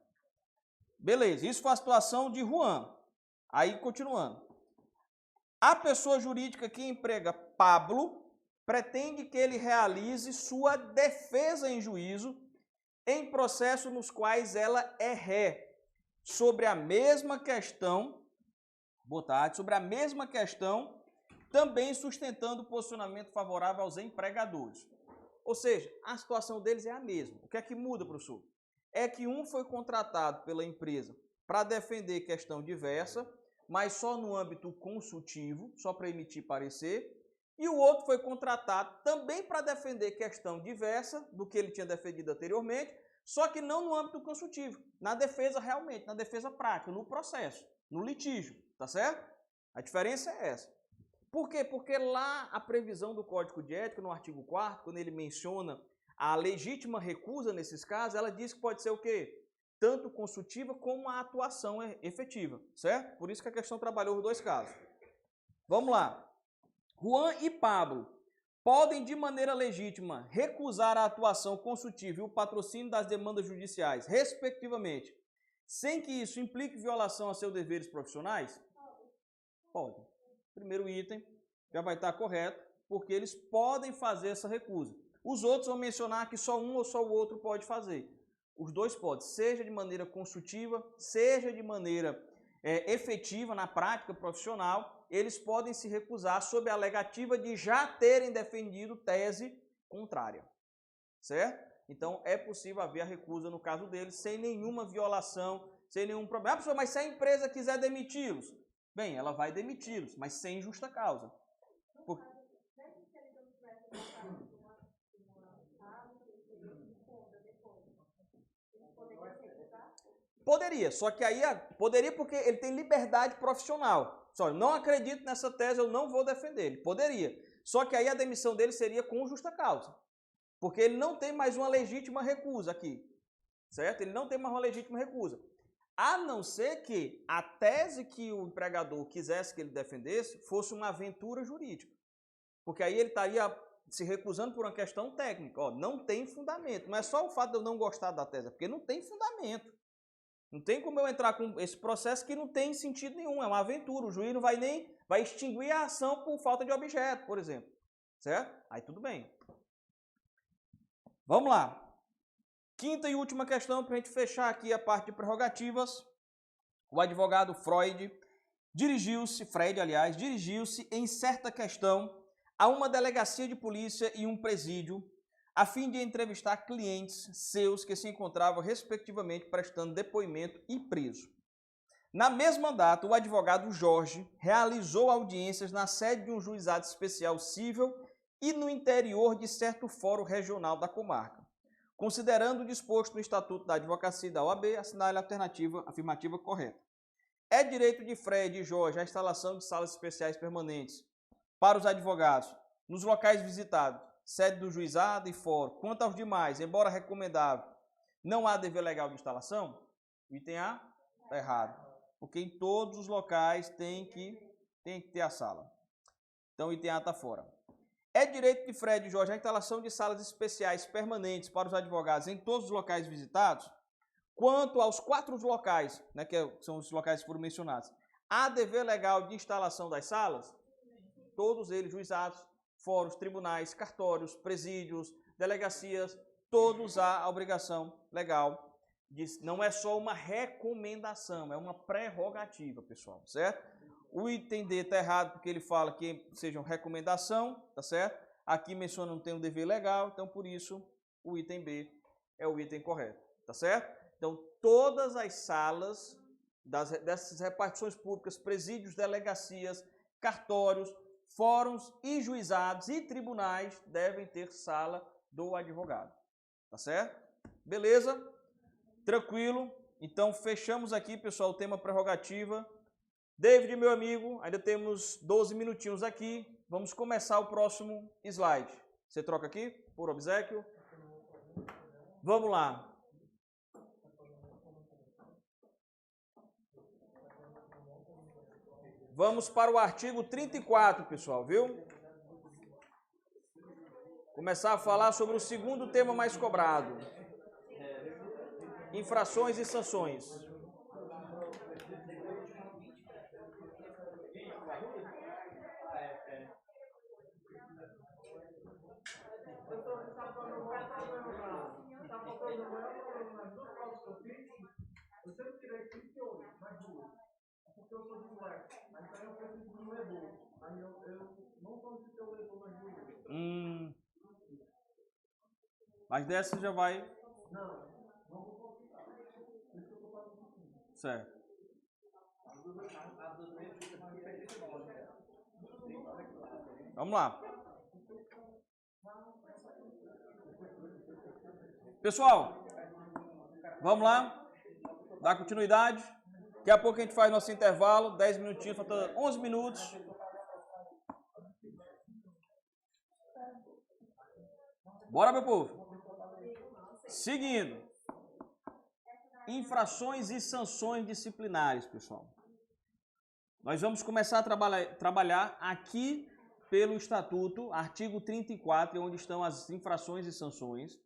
Beleza, isso foi a situação de Juan. Aí, continuando. A pessoa jurídica que emprega Pablo pretende que ele realize sua defesa em juízo em processos nos quais ela é ré sobre a mesma questão, também sustentando o posicionamento favorável aos empregadores. Ou seja, a situação deles é a mesma. O que é que muda, professor? É que um foi contratado pela empresa para defender questão diversa, mas só no âmbito consultivo, só para emitir parecer, e o outro foi contratado também para defender questão diversa do que ele tinha defendido anteriormente, só que não no âmbito consultivo, na defesa realmente, na defesa prática, no processo, no litígio, tá certo? A diferença é essa. Por quê? Porque lá a previsão do Código de Ética, no artigo 4º, quando ele menciona a legítima recusa nesses casos, ela diz que pode ser o quê? Tanto consultiva como a atuação efetiva, certo? Por isso que a questão trabalhou os 2 casos. Vamos lá. Juan e Pablo podem, de maneira legítima, recusar a atuação consultiva e o patrocínio das demandas judiciais, respectivamente, sem que isso implique violação a seus deveres profissionais? Podem. Primeiro item já vai estar correto, porque eles podem fazer essa recusa. Os outros vão mencionar que só um ou só o outro pode fazer. Os 2 podem, seja de maneira consultiva, seja de maneira efetiva na prática profissional, eles podem se recusar sob a alegativa de já terem defendido tese contrária, certo? Então, é possível haver a recusa no caso deles sem nenhuma violação, sem nenhum problema. Ah, professor, mas se a empresa quiser demiti-los, bem, ela vai demiti-los, mas sem justa causa. Poderia, só que aí poderia porque ele tem liberdade profissional. Só, não acredito nessa tese, eu não vou defender. Ele poderia. Só que aí a demissão dele seria com justa causa. Porque ele não tem mais uma legítima recusa aqui. Certo? Ele não tem mais uma legítima recusa. A não ser que a tese que o empregador quisesse que ele defendesse fosse uma aventura jurídica. Porque aí ele estaria se recusando por uma questão técnica. Ó, não tem fundamento. Não é só o fato de eu não gostar da tese, é porque não tem fundamento. Não tem como eu entrar com esse processo que não tem sentido nenhum, é uma aventura. O juiz não vai nem extinguir a ação por falta de objeto, por exemplo. Certo? Aí tudo bem. Vamos lá. 5ª e última questão para a gente fechar aqui a parte de prerrogativas. O advogado Fred dirigiu-se em certa questão a uma delegacia de polícia e um presídio a fim de entrevistar clientes seus que se encontravam, respectivamente, prestando depoimento e preso. Na mesma data, o advogado Jorge realizou audiências na sede de um juizado especial cível e no interior de certo fórum regional da comarca. Considerando o disposto no Estatuto da Advocacia e da OAB, assinale a alternativa afirmativa correta. É direito de Fred e Jorge a instalação de salas especiais permanentes para os advogados nos locais visitados, sede do juizado e fórum. Quanto aos demais, embora recomendável, não há dever legal de instalação? O item A está errado, porque em todos os locais tem que ter a sala. Então o item A está fora. É direito de Fred e Jorge a instalação de salas especiais permanentes para os advogados em todos os locais visitados? Quanto aos 4 locais, né, que são os locais que foram mencionados, há dever legal de instalação das salas? Todos eles, juizados, fóruns, tribunais, cartórios, presídios, delegacias, todos há a obrigação legal. Não é só uma recomendação, é uma prerrogativa, pessoal, certo? O item D está errado porque ele fala que sejam recomendação, tá certo? Aqui menciona não tem um dever legal, então por isso o item B é o item correto, tá certo? Então todas as salas dessas repartições públicas, presídios, delegacias, cartórios, fóruns e juizados e tribunais devem ter sala do advogado, tá certo? Beleza? Tranquilo? Então fechamos aqui, pessoal, o tema prerrogativa. David, meu amigo, ainda temos 12 minutinhos aqui. Vamos começar o próximo slide. Você troca aqui, por obséquio. Vamos lá. Vamos para o artigo 34, pessoal, viu? Começar a falar sobre o segundo tema mais cobrado. Infrações e sanções. Eu sempre tirei 38 nas duas. Porque eu sou disléxico. Mas aí eu preciso de um leitor. Aí eu não solicitei o leitor nas duas. Mas dessa já vai. Não vou solicitar. Por isso que eu estou fazendo assim. Certo. Vamos lá. Pessoal, vamos lá. Dar continuidade. Daqui a pouco a gente faz nosso intervalo. 10 minutinhos, falta 11 minutos. Bora, meu povo. Seguindo. Infrações e sanções disciplinares, pessoal. Nós vamos começar a trabalhar aqui pelo Estatuto, artigo 34, onde estão as infrações e sanções.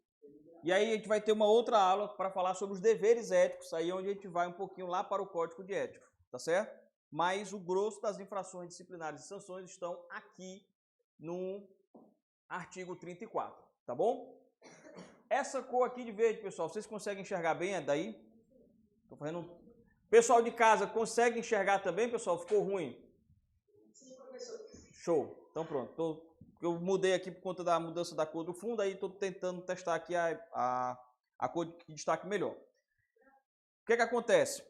E aí a gente vai ter uma outra aula para falar sobre os deveres éticos, aí onde a gente vai um pouquinho lá para o Código de Ética, tá certo? Mas o grosso das infrações disciplinares e sanções estão aqui no artigo 34, tá bom? Essa cor aqui de verde, pessoal, vocês conseguem enxergar bem? É daí? Tô fazendo... Pessoal de casa, consegue enxergar também, pessoal? Ficou ruim? Sim, professor. Show. Então pronto. Eu mudei aqui por conta da mudança da cor do fundo, aí estou tentando testar aqui a cor que destaque melhor. O que acontece?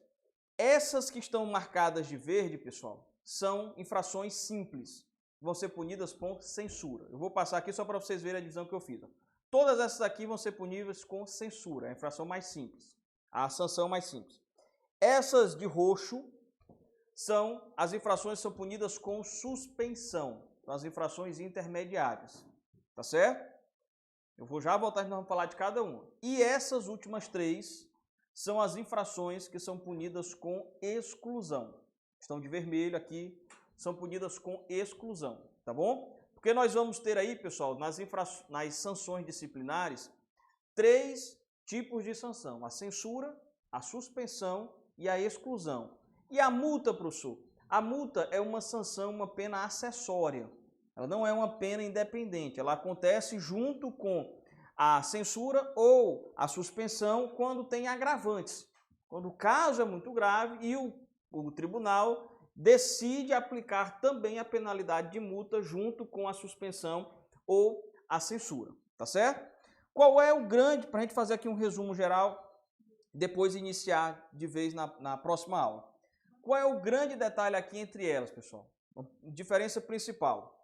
Essas que estão marcadas de verde, pessoal, são infrações simples. Vão ser punidas com censura. Eu vou passar aqui só para vocês verem a divisão que eu fiz. Todas essas aqui vão ser punidas com censura, a infração mais simples, a sanção mais simples. Essas de roxo são as infrações que são punidas com suspensão. São as infrações intermediárias, tá certo? Eu vou já voltar e nós vamos falar de cada uma. E essas últimas 3 são as infrações que são punidas com exclusão. Estão de vermelho aqui, são punidas com exclusão, tá bom? Porque nós vamos ter aí, pessoal, nas sanções disciplinares, 3 tipos de sanção. A censura, a suspensão e a exclusão. E a multa, professor? A multa é uma sanção, uma pena acessória. Ela não é uma pena independente. Ela acontece junto com a censura ou a suspensão quando tem agravantes. Quando o caso é muito grave e o tribunal decide aplicar também a penalidade de multa junto com a suspensão ou a censura. Tá certo? Qual é o grande, para a gente fazer aqui um resumo geral, depois iniciar de vez na próxima aula. Qual é o grande detalhe aqui entre elas, pessoal? A diferença principal.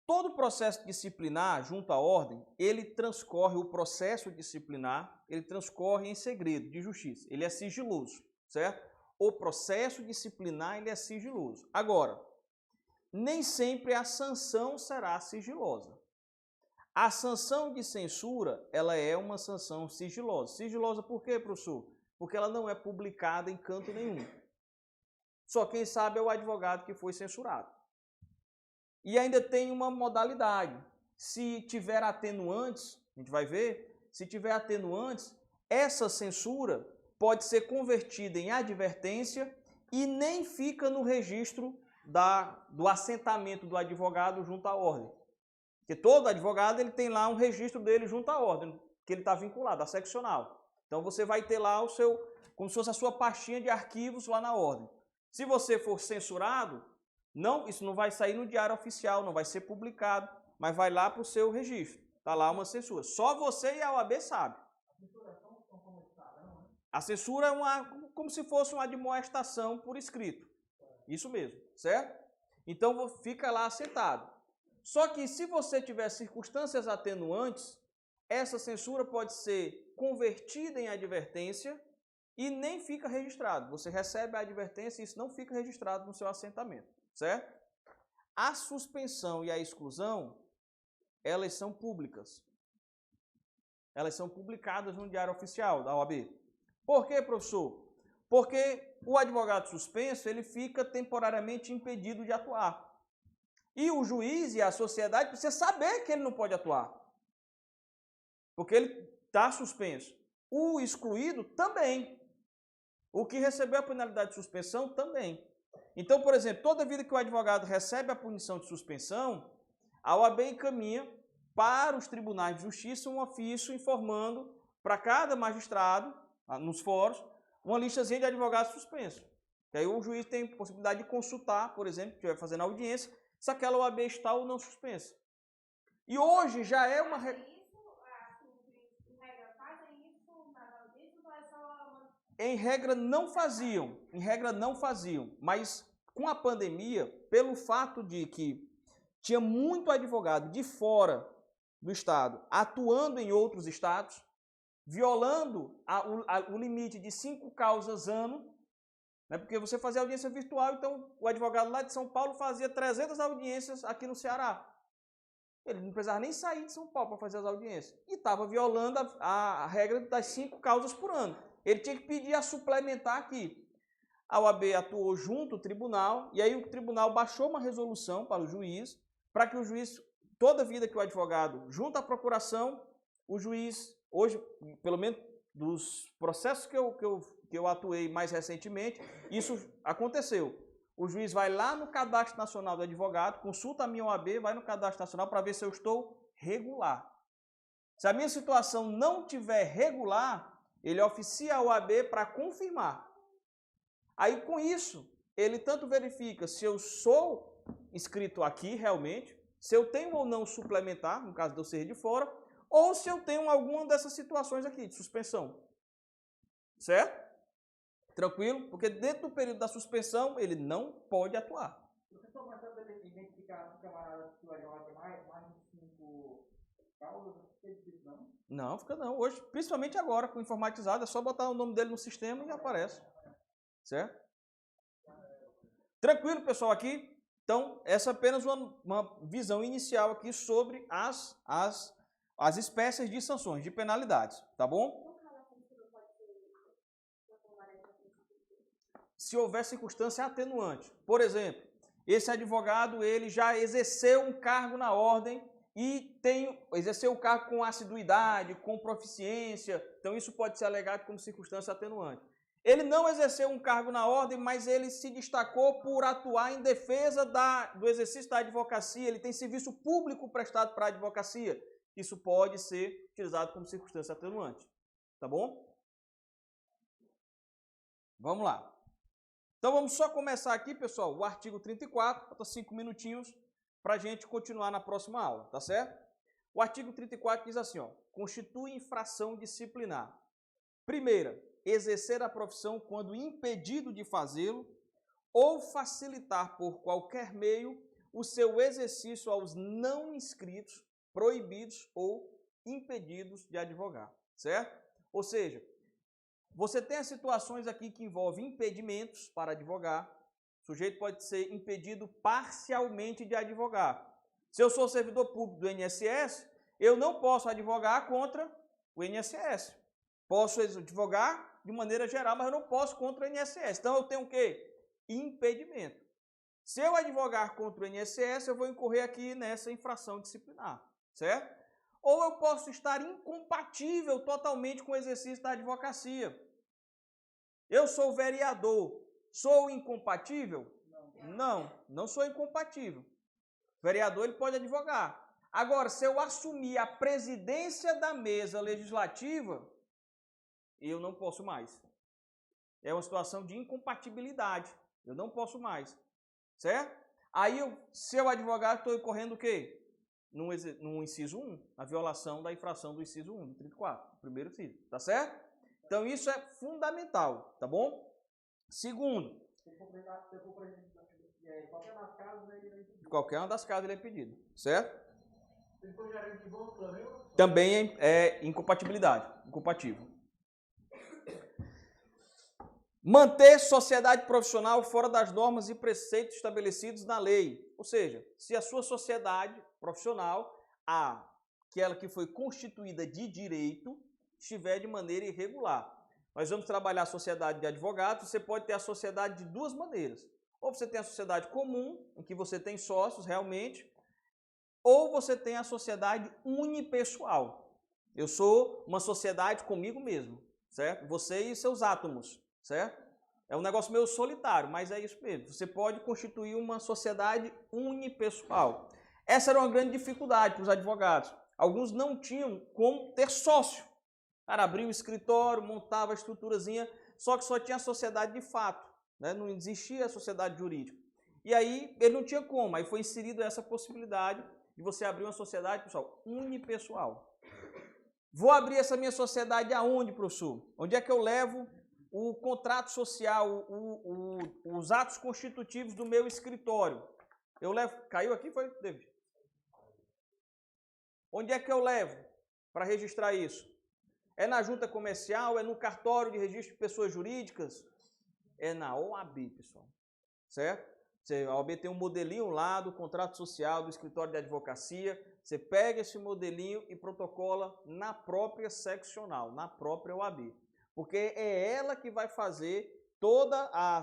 Todo processo disciplinar junto à ordem, ele transcorre, o processo disciplinar, ele transcorre em segredo de justiça. Ele é sigiloso, certo? O processo disciplinar, ele é sigiloso. Agora, nem sempre a sanção será sigilosa. A sanção de censura, ela é uma sanção sigilosa. Sigilosa por quê, professor? Porque ela não é publicada em canto nenhum. Só quem sabe é o advogado que foi censurado. E ainda tem uma modalidade. Se tiver atenuantes, a gente vai ver, se tiver atenuantes, essa censura pode ser convertida em advertência e nem fica no registro do assentamento do advogado junto à ordem. Porque todo advogado ele tem lá um registro dele junto à ordem, que ele está vinculado, à seccional. Então você vai ter lá o seu, como se fosse a sua pastinha de arquivos lá na ordem. Se você for censurado, não, isso não vai sair no diário oficial, não vai ser publicado, mas vai lá para o seu registro. Está lá uma censura. Só você e a OAB sabem. A censura é como se fosse uma admoestação por escrito. Isso mesmo, certo? Então fica lá assentado. Só que se você tiver circunstâncias atenuantes, essa censura pode ser convertida em advertência e nem fica registrado. Você recebe a advertência e isso não fica registrado no seu assentamento, certo? A suspensão e a exclusão, elas são públicas. Elas são publicadas no Diário Oficial da OAB. Por quê, professor? Porque o advogado suspenso, ele fica temporariamente impedido de atuar. E o juiz e a sociedade precisam saber que ele não pode atuar. Porque ele está suspenso. O excluído também. O que recebeu a penalidade de suspensão também. Então, por exemplo, toda vida que o advogado recebe a punição de suspensão, a OAB encaminha para os tribunais de justiça um ofício informando para cada magistrado, nos fóruns, uma listazinha de advogados suspensos. E aí o juiz tem possibilidade de consultar, por exemplo, que estiver fazendo audiência, se aquela OAB está ou não suspensa. E hoje já é uma... Em regra não faziam, mas com a pandemia, pelo fato de que tinha muito advogado de fora do estado atuando em outros estados, violando o limite de 5 causas ano, né, porque você fazia audiência virtual, então o advogado lá de São Paulo fazia 300 audiências aqui no Ceará. Ele não precisava nem sair de São Paulo para fazer as audiências. E estava violando a regra das 5 causas por ano. Ele tinha que pedir a suplementar aqui. A OAB atuou junto ao tribunal, e aí o tribunal baixou uma resolução para o juiz, para que o juiz, toda vida que o advogado junto à procuração, o juiz, hoje, pelo menos dos processos que eu atuei mais recentemente, isso aconteceu. O juiz vai lá no Cadastro Nacional do Advogado, consulta a minha OAB, vai no Cadastro Nacional para ver se eu estou regular. Se a minha situação não estiver regular, ele oficia a OAB para confirmar. Aí, com isso, ele tanto verifica se eu sou inscrito aqui realmente, se eu tenho ou não suplementar, no caso de eu ser de fora, ou se eu tenho alguma dessas situações aqui, de suspensão. Certo? Tranquilo? Porque dentro do período da suspensão, ele não pode atuar. Professor, mas para identificar o camarada que vai jogar mais de 5 causas, não fica difícil, não? Não, fica não. Hoje, principalmente agora, com informatizado, é só botar o nome dele no sistema e aparece. Certo? Tranquilo, pessoal, aqui? Então, essa é apenas uma visão inicial aqui sobre as espécies de sanções, de penalidades, tá bom? Se houver circunstância atenuante. Por exemplo, esse advogado ele já exerceu um cargo na ordem e exerceu o cargo com assiduidade, com proficiência, então isso pode ser alegado como circunstância atenuante. Ele não exerceu um cargo na ordem, mas ele se destacou por atuar em defesa do exercício da advocacia, ele tem serviço público prestado para a advocacia. Isso pode ser utilizado como circunstância atenuante. Tá bom? Vamos lá. Então vamos só começar aqui, pessoal, o artigo 34, falta 5 minutinhos para a gente continuar na próxima aula, tá certo? O artigo 34 diz assim, ó, constitui infração disciplinar. Primeira, exercer a profissão quando impedido de fazê-lo ou facilitar por qualquer meio o seu exercício aos não inscritos, proibidos ou impedidos de advogar, certo? Ou seja, você tem as situações aqui que envolvem impedimentos para advogar. O sujeito pode ser impedido parcialmente de advogar. Se eu sou servidor público do INSS, eu não posso advogar contra o INSS. Posso advogar de maneira geral, mas eu não posso contra o INSS. Então eu tenho o quê? Impedimento. Se eu advogar contra o INSS, eu vou incorrer aqui nessa infração disciplinar, certo? Ou eu posso estar incompatível totalmente com o exercício da advocacia. Eu sou vereador, sou incompatível? Não sou incompatível. O vereador ele pode advogar. Agora, se eu assumir a presidência da mesa legislativa, eu não posso mais. É uma situação de incompatibilidade. Eu não posso mais. Certo? Aí, se eu advogar, estou incorrendo o quê? No inciso 1, a violação da infração do inciso 1, do 34, primeiro inciso. Tá certo? Então, isso é fundamental, tá bom? Segundo, qualquer uma das casas ele é impedido, certo? Também é incompatibilidade, incompatível. Manter sociedade profissional fora das normas e preceitos estabelecidos na lei. Ou seja, se a sua sociedade profissional, aquela que foi constituída de direito, estiver de maneira irregular. Nós vamos trabalhar a sociedade de advogados, você pode ter a sociedade de duas maneiras. Ou você tem a sociedade comum, em que você tem sócios realmente, ou você tem a sociedade unipessoal. Eu sou uma sociedade comigo mesmo, certo? Você e seus átomos. Certo? É um negócio meio solitário, mas é isso mesmo. Você pode constituir uma sociedade unipessoal. Essa era uma grande dificuldade para os advogados. Alguns não tinham como ter sócio. O cara abria o escritório, montava a estruturazinha, só que só tinha a sociedade de fato, né? Não existia a sociedade jurídica. E aí ele não tinha como, aí foi inserida essa possibilidade de você abrir uma sociedade, pessoal, unipessoal. Vou abrir essa minha sociedade aonde, professor? Onde é que eu levo o contrato social, os atos constitutivos do meu escritório? Eu levo... Caiu aqui, foi, David? Onde é que eu levo para registrar isso? É na junta comercial? É no cartório de registro de pessoas jurídicas? É na OAB, pessoal. Certo? A OAB tem um modelinho lá do contrato social do escritório de advocacia. Você pega esse modelinho e protocola na própria seccional, na própria OAB. Porque é ela que vai fazer toda a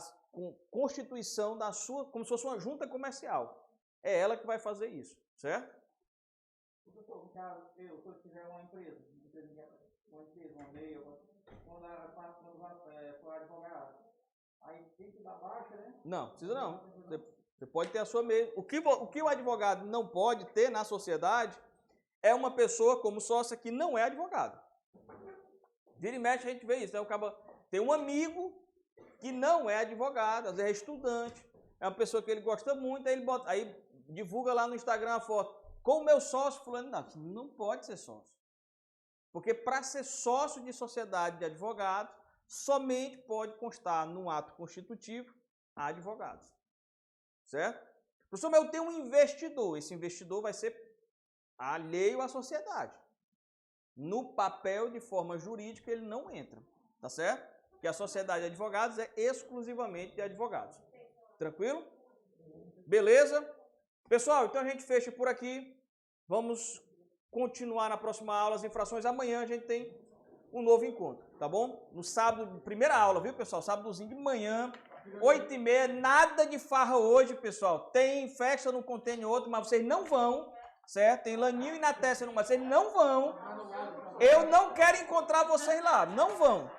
constituição da sua, como se fosse uma junta comercial. É ela que vai fazer isso, certo? Professor, no caso, se eu tiver uma empresa, uma MEI, quando for advogado, aí tem que dar baixa, né? Não, precisa não. Você pode ter a sua MEI. O que o advogado não pode ter na sociedade é uma pessoa como sócia que não é advogado. Vira e mexe a gente vê isso, né? Tem um amigo que não é advogado, às vezes é estudante, é uma pessoa que ele gosta muito, aí divulga lá no Instagram a foto. Com o meu sócio, fulano, não pode ser sócio. Porque para ser sócio de sociedade de advogados, somente pode constar no ato constitutivo advogados. Certo? Professor, mas eu tenho um investidor, esse investidor vai ser alheio à sociedade. No papel, de forma jurídica, ele não entra, tá certo? Porque a sociedade de advogados é exclusivamente de advogados. Tranquilo? Beleza? Pessoal, então a gente fecha por aqui. Vamos continuar na próxima aula as infrações. Amanhã a gente tem um novo encontro, tá bom? No sábado, primeira aula, viu, pessoal? Sábadozinho de manhã, 8h30, nada de farra hoje, pessoal. Tem festa no contêiner outro, mas vocês não vão. Certo? Tem laninho e na testa, mas vocês não vão. Eu não quero encontrar vocês lá, não vão.